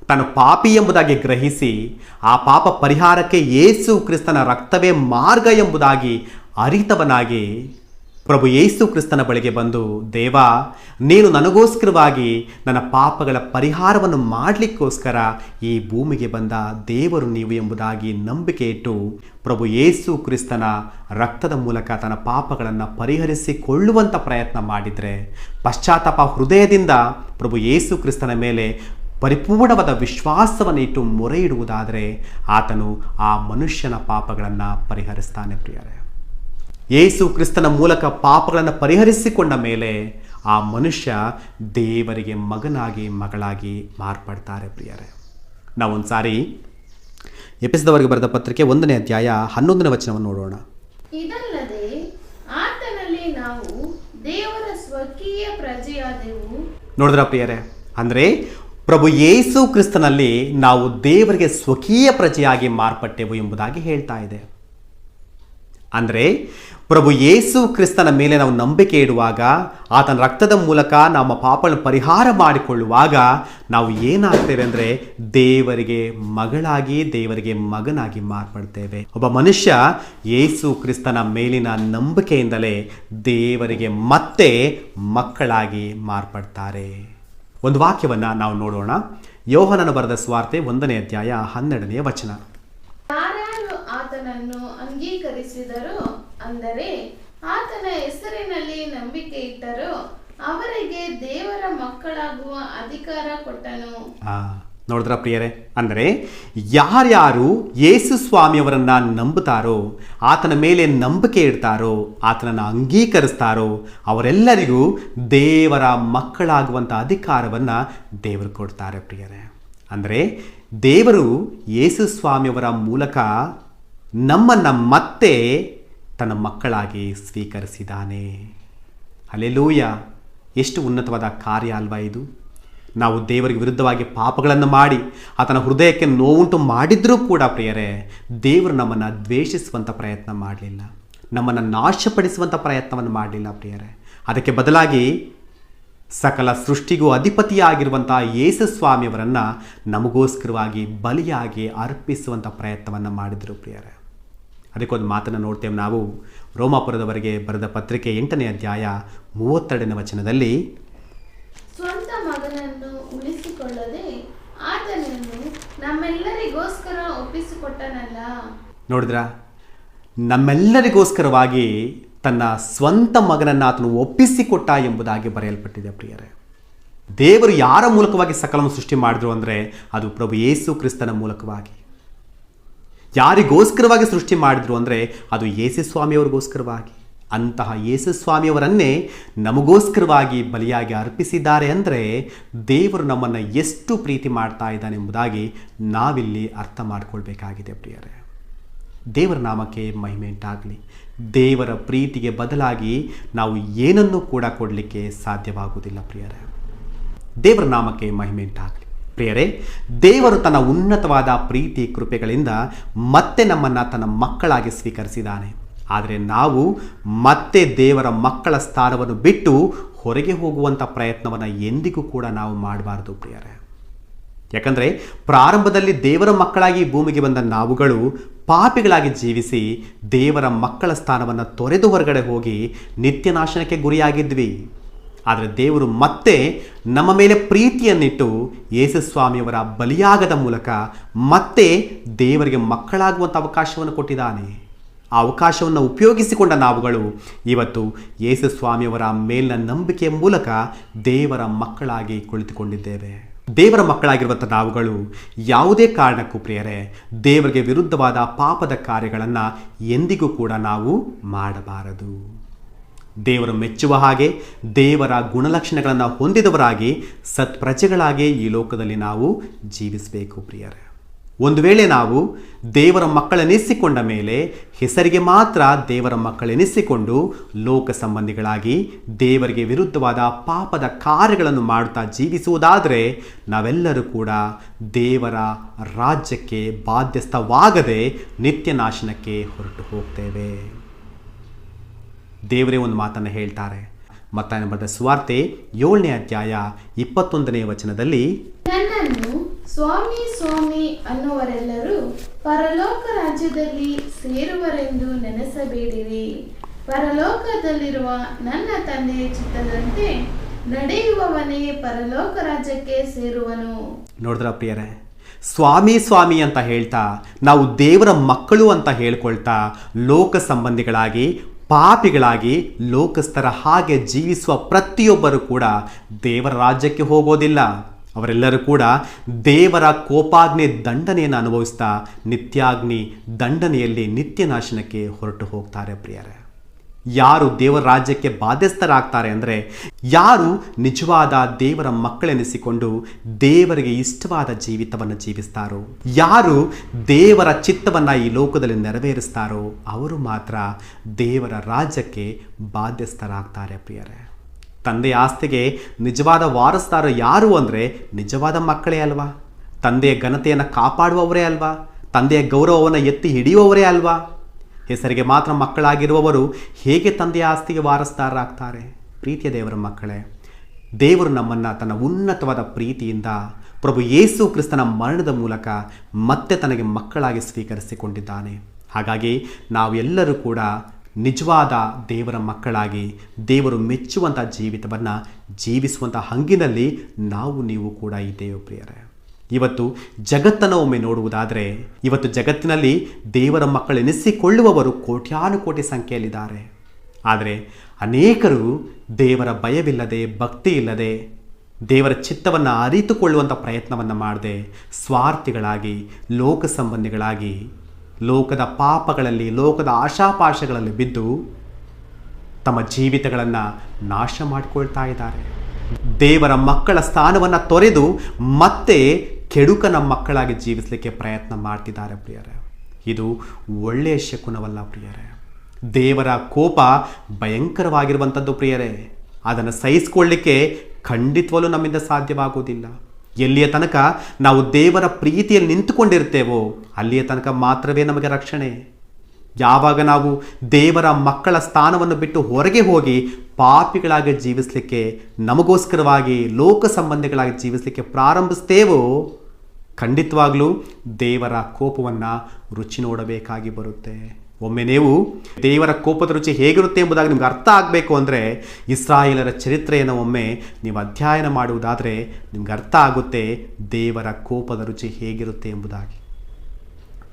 ತಾನು ಪಾಪಿ ಎಂಬುದಾಗಿ ಗ್ರಹಿಸಿ ಆ ಪಾಪ ಪರಿಹಾರಕ್ಕೆ ಯೇಸು ಕ್ರಿಸ್ತನ ರಕ್ತವೇ ಮಾರ್ಗ ಎಂಬುದಾಗಿ ಅರಿತವನಾಗಿ ಪ್ರಭು ಯೇಸು ಕ್ರಿಸ್ತನ ಬಳಿಗೆ ಬಂದು, ದೇವ, ನೀನು ನನಗೋಸ್ಕರವಾಗಿ ನನ್ನ ಪಾಪಗಳ ಪರಿಹಾರವನ್ನು ಮಾಡಲಿಕ್ಕೋಸ್ಕರ ಈ ಭೂಮಿಗೆ ಬಂದ ದೇವರು ನೀವು ಎಂಬುದಾಗಿ ನಂಬಿಕೆ ಇಟ್ಟು ಪ್ರಭು ಯೇಸು ಕ್ರಿಸ್ತನ ರಕ್ತದ ಮೂಲಕ ತನ್ನ ಪಾಪಗಳನ್ನು ಪರಿಹರಿಸಿಕೊಳ್ಳುವಂಥ ಪ್ರಯತ್ನ ಮಾಡಿದರೆ, ಪಶ್ಚಾತ್ತಾಪ ಹೃದಯದಿಂದ ಪ್ರಭು ಯೇಸು ಕ್ರಿಸ್ತನ ಮೇಲೆ ಪರಿಪೂರ್ಣವಾದ ವಿಶ್ವಾಸವನ್ನು ಇಟ್ಟು ಮೊರೆ ಇಡುವುದಾದರೆ ಆತನು ಆ ಮನುಷ್ಯನ ಪಾಪಗಳನ್ನು ಪರಿಹರಿಸ್ತಾನೆ ಪ್ರಿಯರೇ. ಯೇಸು ಕ್ರಿಸ್ತನ ಮೂಲಕ ಪಾಪಗಳನ್ನು ಪರಿಹರಿಸಿಕೊಂಡ ಮೇಲೆ ಆ ಮನುಷ್ಯ ದೇವರಿಗೆ ಮಗನಾಗಿ ಮಗಳಾಗಿ ಮಾರ್ಪಡ್ತಾರೆ ಪ್ರಿಯರೇ. ನಾವೊಂದು ಸಾರಿ ಎಫೆಸದವರಿಗೆ ಬರೆದ ಪತ್ರಿಕೆ 1ನೇ ಅಧ್ಯಾಯ 11ನೇ ವಚನವನ್ನು ನೋಡೋಣ. ಇದಲ್ಲದೆ ಆತನಲ್ಲಿ ನಾವು ದೇವರ ಸ್ವಕೀಯ ಪ್ರಜೆಯಾದೆವು. ನೋಡಿದ್ರ ಪ್ರಿಯರೇ, ಅಂದರೆ ಪ್ರಭು ಯೇಸು ಕ್ರಿಸ್ತನಲ್ಲಿ ನಾವು ದೇವರಿಗೆ ಸ್ವಕೀಯ ಪ್ರಜೆಯಾಗಿ ಮಾರ್ಪಟ್ಟೆವು ಎಂಬುದಾಗಿ ಹೇಳ್ತಾ ಇದೆ. ಅಂದರೆ ಪ್ರಭು ಯೇಸು ಕ್ರಿಸ್ತನ ಮೇಲೆ ನಾವು ನಂಬಿಕೆ ಇಡುವಾಗ, ಆತನ ರಕ್ತದ ಮೂಲಕ ನಮ್ಮ ಪಾಪಗಳನ್ನು ಪರಿಹಾರ ಮಾಡಿಕೊಳ್ಳುವಾಗ ನಾವು ಏನಾಗ್ತೇವೆ ಅಂದರೆ ದೇವರಿಗೆ ಮಗಳಾಗಿ ದೇವರಿಗೆ ಮಗನಾಗಿ ಮಾರ್ಪಡ್ತೇವೆ. ಒಬ್ಬ ಮನುಷ್ಯ ಯೇಸು ಕ್ರಿಸ್ತನ ಮೇಲಿನ ನಂಬಿಕೆಯಿಂದಲೇ ದೇವರಿಗೆ ಮತ್ತೆ ಮಕ್ಕಳಾಗಿ ಮಾರ್ಪಡ್ತಾರೆ. ಒಂದು ವಾಕ್ಯವನ್ನು ನಾವು ನೋಡೋಣ. ಯೋಹನನು ಬರೆದ ಸುವಾರ್ತೆ 1ನೇ ಅಧ್ಯಾಯ 12ನೇ ವಚನ. ಯಾರು ಆತನನ್ನು ಅಂಗೀಕರಿಸಿದರೋ, ಅಂದರೆ ಆತನ ಹೆಸರಿನಲ್ಲಿ ನಂಬಿಕೆ ಇಟ್ಟರೋ, ಅವರಿಗೆ ದೇವರ ಮಕ್ಕಳಾಗುವ ಅಧಿಕಾರ ಕೊಟ್ಟನು. ನೋಡಿದ್ರ ಪ್ರಿಯರೇ, ಅಂದರೆ ಯಾರ್ಯಾರು ಯೇಸು ಸ್ವಾಮಿಯವರನ್ನ ನಂಬುತ್ತಾರೋ, ಆತನ ಮೇಲೆ ನಂಬಿಕೆ ಇಡ್ತಾರೋ, ಆತನನ್ನು ಅಂಗೀಕರಿಸ್ತಾರೋ ಅವರೆಲ್ಲರಿಗೂ ದೇವರ ಮಕ್ಕಳಾಗುವಂಥ ಅಧಿಕಾರವನ್ನು ದೇವರು ಕೊಡ್ತಾರೆ ಪ್ರಿಯರೇ. ಅಂದರೆ ದೇವರು ಯೇಸು ಸ್ವಾಮಿಯವರ ಮೂಲಕ ನಮ್ಮನ್ನು ಮತ್ತೆ ತನ್ನ ಮಕ್ಕಳಾಗಿ ಸ್ವೀಕರಿಸಿದ್ದಾನೆ. ಹಲ್ಲೆಲೂಯಾ! ಎಷ್ಟು ಉನ್ನತವಾದ ಕಾರ್ಯ ಅಲ್ವಾ ಇದು. ನಾವು ದೇವರಿಗೆ ವಿರುದ್ಧವಾಗಿ ಪಾಪಗಳನ್ನು ಮಾಡಿ ಆತನ ಹೃದಯಕ್ಕೆ ನೋವುಂಟು ಮಾಡಿದ್ರೂ ಕೂಡ ಪ್ರಿಯರೇ, ದೇವರು ನಮ್ಮನ್ನು ದ್ವೇಷಿಸುವಂಥ ಪ್ರಯತ್ನ ಮಾಡಲಿಲ್ಲ, ನಮ್ಮನ್ನು ನಾಶಪಡಿಸುವಂಥ ಪ್ರಯತ್ನವನ್ನು ಮಾಡಲಿಲ್ಲ ಪ್ರಿಯರೇ. ಅದಕ್ಕೆ ಬದಲಾಗಿ ಸಕಲ ಸೃಷ್ಟಿಗೂ ಅಧಿಪತಿಯಾಗಿರುವಂಥ ಯೇಸು ಸ್ವಾಮಿಯವರನ್ನು ನಮಗೋಸ್ಕರವಾಗಿ ಬಲಿಯಾಗಿ ಅರ್ಪಿಸುವಂಥ ಪ್ರಯತ್ನವನ್ನು ಮಾಡಿದರು ಪ್ರಿಯರೇ. ಅದಕ್ಕೊಂದು ಮಾತನ್ನು ನೋಡ್ತೇವೆ ನಾವು. ರೋಮಾಪುರದವರೆಗೆ ಬರೆದ ಪತ್ರಿಕೆ 8ನೇ ಅಧ್ಯಾಯ 32ನೇ ವಚನದಲ್ಲಿ, ಸ್ವಂತ ಮಗನನ್ನು ಉಳಿಸಿಕೊಳ್ಳದೆ ಆತನನ್ನು ನಮ್ಮೆಲ್ಲರಿಗೋಸ್ಕರ ಒಪ್ಪಿಸಿಕೊಟ್ಟನಲ್ಲ. ನೋಡಿದ್ರ, ನಮ್ಮೆಲ್ಲರಿಗೋಸ್ಕರವಾಗಿ ತನ್ನ ಸ್ವಂತ ಮಗನನ್ನು ಆತನು ಒಪ್ಪಿಸಿಕೊಟ್ಟ ಎಂಬುದಾಗಿ ಬರೆಯಲ್ಪಟ್ಟಿದೆ ಪ್ರಿಯರೇ. ದೇವರು ಯಾರ ಮೂಲಕವಾಗಿ ಸಕಲವನ್ನು ಸೃಷ್ಟಿ ಮಾಡಿದ್ರು ಅಂದರೆ ಅದು ಪ್ರಭು ಯೇಸು ಕ್ರಿಸ್ತನ ಮೂಲಕವಾಗಿ. ಯಾರಿಗೋಸ್ಕರವಾಗಿ ಸೃಷ್ಟಿ ಮಾಡಿದ್ರು ಅಂದರೆ ಅದು ಯೇಸು ಸ್ವಾಮಿಯವರಿಗೋಸ್ಕರವಾಗಿ. ಅಂತಹ ಯೇಸುಸ್ವಾಮಿಯವರನ್ನೇ ನಮಗೋಸ್ಕರವಾಗಿ ಬಲಿಯಾಗಿ ಅರ್ಪಿಸಿದ್ದಾರೆ ಅಂದರೆ ದೇವರು ನಮ್ಮನ್ನು ಎಷ್ಟು ಪ್ರೀತಿ ಮಾಡ್ತಾ ಇದ್ದಾನೆಂಬುದಾಗಿ ನಾವಿಲ್ಲಿ ಅರ್ಥ ಮಾಡಿಕೊಳ್ಬೇಕಾಗಿದೆ ಪ್ರಿಯರೇ. ದೇವರ ನಾಮಕ್ಕೆ ಮಹಿಮೆ ಉಂಟಾಗಲಿ. ದೇವರ ಪ್ರೀತಿಗೆ ಬದಲಾಗಿ ನಾವು ಏನನ್ನೂ ಕೂಡ ಕೊಡಲಿಕ್ಕೆ ಸಾಧ್ಯವಾಗುವುದಿಲ್ಲ ಪ್ರಿಯರೇ. ದೇವರ ನಾಮಕ್ಕೆ ಮಹಿಮೆ ಉಂಟಾಗಲಿ. ಪ್ರಿಯರೇ, ದೇವರು ತನ್ನ ಉನ್ನತವಾದ ಪ್ರೀತಿ ಕೃಪೆಗಳಿಂದ ಮತ್ತೆ ನಮ್ಮನ್ನು ತನ್ನ ಮಕ್ಕಳಾಗಿ ಸ್ವೀಕರಿಸಿದ್ದಾನೆ. ಆದರೆ ನಾವು ಮತ್ತೆ ದೇವರ ಮಕ್ಕಳ ಸ್ಥಾನವನ್ನು ಬಿಟ್ಟು ಹೊರಗೆ ಹೋಗುವಂಥ ಪ್ರಯತ್ನವನ್ನು ಎಂದಿಗೂ ಕೂಡ ನಾವು ಮಾಡಬಾರ್ದು ಪ್ರಿಯರೇ. ಯಾಕಂದರೆ ಪ್ರಾರಂಭದಲ್ಲಿ ದೇವರ ಮಕ್ಕಳಾಗಿ ಭೂಮಿಗೆ ಬಂದ ನಾವುಗಳು ಪಾಪಿಗಳಾಗಿ ಜೀವಿಸಿ ದೇವರ ಮಕ್ಕಳ ಸ್ಥಾನವನ್ನು ತೊರೆದು ಹೊರಗಡೆ ಹೋಗಿ ನಿತ್ಯನಾಶನಕ್ಕೆ ಗುರಿಯಾಗಿದ್ವಿ. ಆದರೆ ದೇವರು ಮತ್ತೆ ನಮ್ಮ ಮೇಲೆ ಪ್ರೀತಿಯನ್ನಿಟ್ಟು ಯೇಸುಸ್ವಾಮಿಯವರ ಬಲಿಯಾಗದ ಮೂಲಕ ಮತ್ತೆ ದೇವರಿಗೆ ಮಕ್ಕಳಾಗುವಂಥ ಅವಕಾಶವನ್ನು ಕೊಟ್ಟಿದ್ದಾನೆ. ಆ ಅವಕಾಶವನ್ನು ಉಪಯೋಗಿಸಿಕೊಂಡ ನಾವುಗಳು ಇವತ್ತು ಯೇಸುಸ್ವಾಮಿಯವರ ಮೇಲಿನ ನಂಬಿಕೆಯ ಮೂಲಕ ದೇವರ ಮಕ್ಕಳಾಗಿ ಕುಳಿತುಕೊಂಡಿದ್ದೇವೆ. ದೇವರ ಮಕ್ಕಳಾಗಿರುವಂಥ ನಾವುಗಳು ಯಾವುದೇ ಕಾರಣಕ್ಕೂ ಪ್ರಿಯರೇ ದೇವರಿಗೆ ವಿರುದ್ಧವಾದ ಪಾಪದ ಕಾರ್ಯಗಳನ್ನು ಎಂದಿಗೂ ಕೂಡ ನಾವು ಮಾಡಬಾರದು. ದೇವರು ಮೆಚ್ಚುವ ಹಾಗೆ ದೇವರ ಗುಣಲಕ್ಷಣಗಳನ್ನು ಹೊಂದಿದವರಾಗಿ ಸತ್ಪ್ರಜೆಗಳಾಗಿ ಈ ಲೋಕದಲ್ಲಿ ನಾವು ಜೀವಿಸಬೇಕು ಪ್ರಿಯರೇ. ಒಂದು ವೇಳೆ ನಾವು ದೇವರ ಮಕ್ಕಳೆನಿಸಿಕೊಂಡ ಮೇಲೆ ಹೆಸರಿಗೆ ಮಾತ್ರ ದೇವರ ಮಕ್ಕಳೆನಿಸಿಕೊಂಡು ಲೋಕ ಸಂಬಂಧಿಗಳಾಗಿ ದೇವರಿಗೆ ವಿರುದ್ಧವಾದ ಪಾಪದ ಕಾರ್ಯಗಳನ್ನು ಮಾಡುತ್ತಾ ಜೀವಿಸುವುದಾದರೆ ನಾವೆಲ್ಲರೂ ಕೂಡ ದೇವರ ರಾಜ್ಯಕ್ಕೆ ಬಾಧ್ಯಸ್ಥವಾಗದೆ ನಿತ್ಯ ನಾಶನಕ್ಕೆ ಹೊರಟು ಹೋಗ್ತೇವೆ. ದೇವರೇ ಒಂದು ಮಾತನ್ನು ಹೇಳ್ತಾರೆ. ಮತ್ತಾಯನ ಬರೆದ ಸುವಾರ್ತೆ 7ನೇ ಅಧ್ಯಾಯ 21ನೇ ವಚನದಲ್ಲಿ, ನನ್ನನ್ನು ಸ್ವಾಮಿ ಸ್ವಾಮಿ ಅನ್ನುವರೆಲ್ಲರೂ ಪರಲೋಕ ರಾಜ್ಯದಲ್ಲಿ ಸೇರುವರೆಂದು ನೆನೆಸಬೇಡಿರಿ. ಪರಲೋಕದಲ್ಲಿರುವ ನನ್ನ ತಂದೆಯ ಚಿತ್ತದಂತೆ ನಡೆಯುವವನೇ ಪರಲೋಕ ರಾಜ್ಯಕ್ಕೆ ಸೇರುವನು. ನೋಡಿದ್ರ ಪ್ರಿಯರೇ, ಸ್ವಾಮಿ ಸ್ವಾಮಿ ಅಂತ ಹೇಳ್ತಾ ನಾವು ದೇವರ ಮಕ್ಕಳು ಅಂತ ಹೇಳ್ಕೊಳ್ತಾ ಲೋಕ ಸಂಬಂಧಿಗಳಾಗಿ ಪಾಪಿಗಳಾಗಿ ಲೋಕಸ್ಥರ ಹಾಗೆ ಜೀವಿಸುವ ಪ್ರತಿಯೊಬ್ಬರು ಕೂಡ ದೇವರ ರಾಜ್ಯಕ್ಕೆ ಹೋಗೋದಿಲ್ಲ. ಅವರೆಲ್ಲರೂ ಕೂಡ ದೇವರ ಕೋಪಾಗ್ನಿ ದಂಡನೆಯನ್ನು ಅನುಭವಿಸ್ತಾ ನಿತ್ಯಾಗ್ನಿ ದಂಡನೆಯಲ್ಲಿ ನಿತ್ಯ ನಾಶನಕ್ಕೆ ಹೊರಟು ಹೋಗ್ತಾರೆ ಪ್ರಿಯರೇ. ಯಾರು ದೇವರ ರಾಜ್ಯಕ್ಕೆ ಬಾಧ್ಯಸ್ಥರಾಗ್ತಾರೆ ಅಂದರೆ ಯಾರು ನಿಜವಾದ ದೇವರ ಮಕ್ಕಳೆನಿಸಿಕೊಂಡು ದೇವರಿಗೆ ಇಷ್ಟವಾದ ಜೀವಿತವನ್ನು ಜೀವಿಸ್ತಾರೋ, ಯಾರು ದೇವರ ಚಿತ್ತವನ್ನು ಈ ಲೋಕದಲ್ಲಿ ನೆರವೇರಿಸ್ತಾರೋ ಅವರು ಮಾತ್ರ ದೇವರ ರಾಜ್ಯಕ್ಕೆ ಬಾಧ್ಯಸ್ಥರಾಗ್ತಾರೆ ಪ್ರಿಯರೇ. ತಂದೆಯ ಆಸ್ತಿಗೆ ನಿಜವಾದ ವಾರಸ್ದಾರ ಯಾರು ಅಂದರೆ ನಿಜವಾದ ಮಕ್ಕಳೇ ಅಲ್ವಾ? ತಂದೆಯ ಘನತೆಯನ್ನು ಕಾಪಾಡುವವರೇ ಅಲ್ವಾ? ತಂದೆಯ ಗೌರವವನ್ನು ಎತ್ತಿ ಹಿಡಿಯುವವರೇ ಅಲ್ವಾ? ಹೆಸರಿಗೆ ಮಾತ್ರ ಮಕ್ಕಳಾಗಿರುವವರು ಹೇಗೆ ತಂದೆಯ ಆಸ್ತಿಗೆ ವಾರಸ್ದಾರರಾಗ್ತಾರೆ? ಪ್ರೀತಿಯ ದೇವರ ಮಕ್ಕಳೇ, ದೇವರು ನಮ್ಮನ್ನು ತನ್ನ ಉನ್ನತವಾದ ಪ್ರೀತಿಯಿಂದ ಪ್ರಭು ಯೇಸು ಕ್ರಿಸ್ತನ ಮರಣದ ಮೂಲಕ ಮತ್ತೆ ತನಗೆ ಮಕ್ಕಳಾಗಿ ಸ್ವೀಕರಿಸಿಕೊಂಡಿದ್ದಾನೆ. ಹಾಗಾಗಿ ನಾವೆಲ್ಲರೂ ಕೂಡ ನಿಜವಾದ ದೇವರ ಮಕ್ಕಳಾಗಿ ದೇವರು ಮೆಚ್ಚುವಂಥ ಜೀವಿತವನ್ನು ಜೀವಿಸುವಂಥ ಹಂಗಿನಲ್ಲಿ ನೀವು ಕೂಡ ಇದ್ದೇವೆ ಪ್ರಿಯರೇ. ಇವತ್ತು ಜಗತ್ತನ್ನು ಒಮ್ಮೆ ನೋಡುವುದಾದರೆ ಇವತ್ತು ಜಗತ್ತಿನಲ್ಲಿ ದೇವರ ಮಕ್ಕಳೆನಿಸಿಕೊಳ್ಳುವವರು ಕೋಟ್ಯಾನುಕೋಟಿ ಸಂಖ್ಯೆಯಲ್ಲಿದ್ದಾರೆ. ಆದರೆ ಅನೇಕರು ದೇವರ ಭಯವಿಲ್ಲದೆ ಭಕ್ತಿ ಇಲ್ಲದೆ ದೇವರ ಚಿತ್ತವನ್ನು ಅರಿತುಕೊಳ್ಳುವಂಥ ಪ್ರಯತ್ನವನ್ನು ಮಾಡದೆ ಸ್ವಾರ್ಥಿಗಳಾಗಿ ಲೋಕ ಸಂಬಂಧಿಗಳಾಗಿ ಲೋಕದ ಪಾಪಗಳಲ್ಲಿ ಲೋಕದ ಆಶಾಪಾಶಗಳಲ್ಲಿ ಬಿದ್ದು ತಮ್ಮ ಜೀವಿತಗಳನ್ನು ನಾಶ ಮಾಡಿಕೊಳ್ತಾ ಇದ್ದಾರೆ. ದೇವರ ಮಕ್ಕಳ ಸ್ಥಾನವನ್ನು ತೊರೆದು ಮತ್ತೆ ಕೆಡುಕನ ಮಕ್ಕಳಾಗಿ ಜೀವಿಸಲಿಕ್ಕೆ ಪ್ರಯತ್ನ ಮಾಡ್ತಿದ್ದಾರೆ ಪ್ರಿಯರೇ. ಇದು ಒಳ್ಳೆಯ ಶಕುನವಲ್ಲ ಪ್ರಿಯರೇ. ದೇವರ ಕೋಪ ಭಯಂಕರವಾಗಿರುವಂಥದ್ದು ಪ್ರಿಯರೇ. ಅದನ್ನು ಸಹಿಸಿಕೊಳ್ಳಲಿಕ್ಕೆ ಖಂಡಿತವಲ್ಲೂ ನಮ್ಮಿಂದ ಸಾಧ್ಯವಾಗುವುದಿಲ್ಲ. ಎಲ್ಲಿಯ ತನಕ ನಾವು ದೇವರ ಪ್ರೀತಿಯಲ್ಲಿ ನಿಂತುಕೊಂಡಿರ್ತೇವೋ ಅಲ್ಲಿಯ ತನಕ ಮಾತ್ರವೇ ನಮಗೆ ರಕ್ಷಣೆ. ಯಾವಾಗ ನಾವು ದೇವರ ಮಕ್ಕಳ ಸ್ಥಾನವನ್ನು ಬಿಟ್ಟು ಹೊರಗೆ ಹೋಗಿ ಪಾಪಿಗಳಾಗಿ ಜೀವಿಸಲಿಕ್ಕೆ ನಮಗೋಸ್ಕರವಾಗಿ ಲೋಕ ಸಂಬಂಧಿಗಳಾಗಿ ಜೀವಿಸಲಿಕ್ಕೆ ಪ್ರಾರಂಭಿಸ್ತೇವೋ ಖಂಡಿತವಾಗ್ಲೂ ದೇವರ ಕೋಪವನ್ನು ರುಚಿ ನೋಡಬೇಕಾಗಿ ಬರುತ್ತೆ. ಒಮ್ಮೆ ನೀವು ದೇವರ ಕೋಪದ ರುಚಿ ಹೇಗಿರುತ್ತೆ ಎಂಬುದಾಗಿ ನಿಮ್ಗೆ ಅರ್ಥ ಆಗಬೇಕು ಅಂದರೆ ಇಸ್ರಾಯೇಲರ ಚರಿತ್ರೆಯನ್ನು ಒಮ್ಮೆ ನೀವು ಅಧ್ಯಯನ ಮಾಡುವುದಾದರೆ ನಿಮ್ಗೆ ಅರ್ಥ ಆಗುತ್ತೆ ದೇವರ ಕೋಪದ ರುಚಿ ಹೇಗಿರುತ್ತೆ ಎಂಬುದಾಗಿ.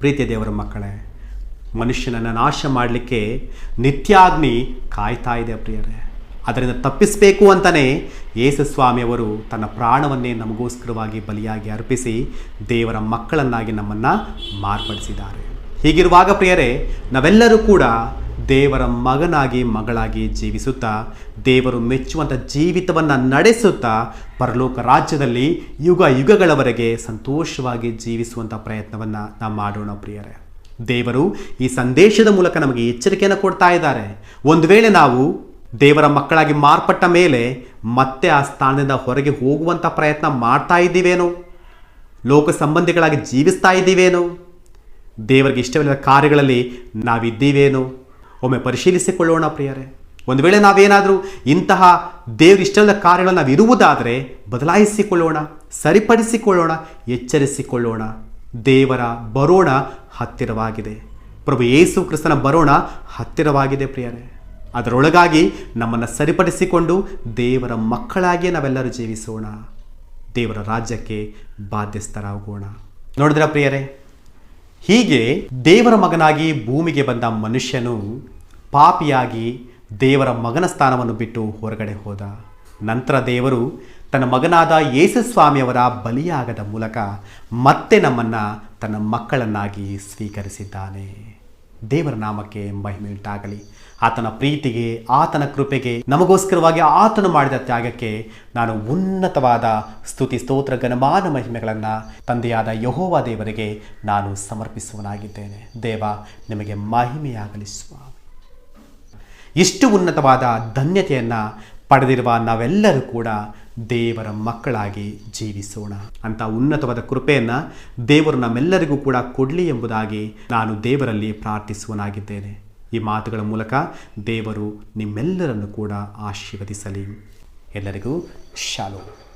ಪ್ರೀತಿಯ ದೇವರ ಮಕ್ಕಳೇ, ಮನುಷ್ಯನನ್ನು ನಾಶ ಮಾಡಲಿಕ್ಕೆ ನಿತ್ಯಾಗ್ನಿ ಕಾಯ್ತಾ ಇದೆ ಪ್ರಿಯರೇ. ಅದರಿಂದ ತಪ್ಪಿಸಬೇಕು ಅಂತಲೇ ಯೇಸುಸ್ವಾಮಿಯವರು ತನ್ನ ಪ್ರಾಣವನ್ನೇ ನಮಗೋಸ್ಕರವಾಗಿ ಬಲಿಯಾಗಿ ಅರ್ಪಿಸಿ ದೇವರ ಮಕ್ಕಳನ್ನಾಗಿ ನಮ್ಮನ್ನು ಮಾರ್ಪಡಿಸಿದ್ದಾರೆ. ಹೀಗಿರುವಾಗ ಪ್ರಿಯರೇ, ನಾವೆಲ್ಲರೂ ಕೂಡ ದೇವರ ಮಗನಾಗಿ ಮಗಳಾಗಿ ಜೀವಿಸುತ್ತಾ ದೇವರು ಮೆಚ್ಚುವಂಥ ಜೀವಿತವನ್ನು ನಡೆಸುತ್ತಾ ಪರಲೋಕ ರಾಜ್ಯದಲ್ಲಿ ಯುಗ ಯುಗಗಳವರೆಗೆ ಸಂತೋಷವಾಗಿ ಜೀವಿಸುವಂಥ ಪ್ರಯತ್ನವನ್ನು ನಾವು ಮಾಡೋಣ ಪ್ರಿಯರೇ. ದೇವರು ಈ ಸಂದೇಶದ ಮೂಲಕ ನಮಗೆ ಎಚ್ಚರಿಕೆಯನ್ನು ಕೊಡ್ತಾ ಇದ್ದಾರೆ. ಒಂದು ವೇಳೆ ನಾವು ದೇವರ ಮಕ್ಕಳಾಗಿ ಮಾರ್ಪಟ್ಟ ಮೇಲೆ ಮತ್ತೆ ಆ ಸ್ಥಾನದಿಂದ ಹೊರಗೆ ಹೋಗುವಂಥ ಪ್ರಯತ್ನ ಮಾಡ್ತಾ ಇದ್ದೀವೇನೋ, ಲೋಕ ಸಂಬಂಧಿಗಳಾಗಿ ಜೀವಿಸ್ತಾ ಇದ್ದೀವೇನೋ, ದೇವರಿಗೆ ಇಷ್ಟವಿಲ್ಲದ ಕಾರ್ಯಗಳಲ್ಲಿ ನಾವಿದ್ದೀವೇನೋ ಒಮ್ಮೆ ಪರಿಶೀಲಿಸಿಕೊಳ್ಳೋಣ ಪ್ರಿಯರೇ. ಒಂದು ವೇಳೆ ನಾವೇನಾದರೂ ಇಂತಹ ದೇವ್ರ ಇಷ್ಟವಿಲ್ಲದ ಕಾರ್ಯಗಳನ್ನು ನಾವು ಇರುವುದಾದರೆ ಬದಲಾಯಿಸಿಕೊಳ್ಳೋಣ, ಸರಿಪಡಿಸಿಕೊಳ್ಳೋಣ, ಎಚ್ಚರಿಸಿಕೊಳ್ಳೋಣ. ದೇವರ ಬರೋಣ ಹತ್ತಿರವಾಗಿದೆ. ಪ್ರಭು ಯೇಸು ಕ್ರಿಸ್ತನ ಬರೋಣ ಹತ್ತಿರವಾಗಿದೆ ಪ್ರಿಯರೇ. ಅದರೊಳಗಾಗಿ ನಮ್ಮನ್ನು ಸರಿಪಡಿಸಿಕೊಂಡು ದೇವರ ಮಕ್ಕಳಾಗಿಯೇ ನಾವೆಲ್ಲರೂ ಜೀವಿಸೋಣ, ದೇವರ ರಾಜ್ಯಕ್ಕೆ ಬಾಧ್ಯಸ್ಥರಾಗೋಣ. ನೋಡಿದ್ರ ಪ್ರಿಯರೇ, ಹೀಗೆ ದೇವರ ಮಗನಾಗಿ ಭೂಮಿಗೆ ಬಂದ ಮನುಷ್ಯನು ಪಾಪಿಯಾಗಿ ದೇವರ ಮಗನ ಸ್ಥಾನವನ್ನು ಬಿಟ್ಟು ಹೊರಗಡೆ ಹೋದ. ನಂತರ ದೇವರು ತನ್ನ ಮಗನಾದ ಯೇಸು ಸ್ವಾಮಿಯವರ ಬಲಿಯಾಗದ ಮೂಲಕ ಮತ್ತೆ ನಮ್ಮನ್ನು ತನ್ನ ಮಕ್ಕಳನ್ನಾಗಿ ಸ್ವೀಕರಿಸಿದ್ದಾನೆ. ದೇವರ ನಾಮಕ್ಕೆ ಮಹಿಮೆ ಉಂಟಾಗಲಿ. ಆತನ ಪ್ರೀತಿಗೆ, ಆತನ ಕೃಪೆಗೆ, ನಮಗೋಸ್ಕರವಾಗಿ ಆತನು ಮಾಡಿದ ತ್ಯಾಗಕ್ಕೆ ನಾನು ಉನ್ನತವಾದ ಸ್ತುತಿ, ಸ್ತೋತ್ರ, ಘನಮಾನ ಮಹಿಮೆಗಳನ್ನು ತಂದೆಯಾದ ಯೆಹೋವ ದೇವರಿಗೆ ನಾನು ಸಮರ್ಪಿಸುವನಾಗಿದ್ದೇನೆ. ದೇವ ನಿಮಗೆ ಮಹಿಮೆಯಾಗಲಿ ಸ್ವಾಮಿ. ಇಷ್ಟು ಉನ್ನತವಾದ ಧನ್ಯತೆಯನ್ನು ಪಡೆದಿರುವ ನಾವೆಲ್ಲರೂ ಕೂಡ ದೇವರ ಮಕ್ಕಳಾಗಿ ಜೀವಿಸೋಣ. ಅಂತ ಉನ್ನತವಾದ ಕೃಪೆಯನ್ನು ದೇವರು ನಮ್ಮೆಲ್ಲರಿಗೂ ಕೂಡ ಕೊಡಲಿ ಎಂಬುದಾಗಿ ನಾನು ದೇವರಲ್ಲಿ ಪ್ರಾರ್ಥಿಸುವನಾಗಿದ್ದೇನೆ. ಈ ಮಾತುಗಳ ಮೂಲಕ ದೇವರು ನಿಮ್ಮೆಲ್ಲರನ್ನು ಕೂಡ ಆಶೀರ್ವದಿಸಲಿ. ಎಲ್ಲರಿಗೂ ಶಾಲೋಮ್.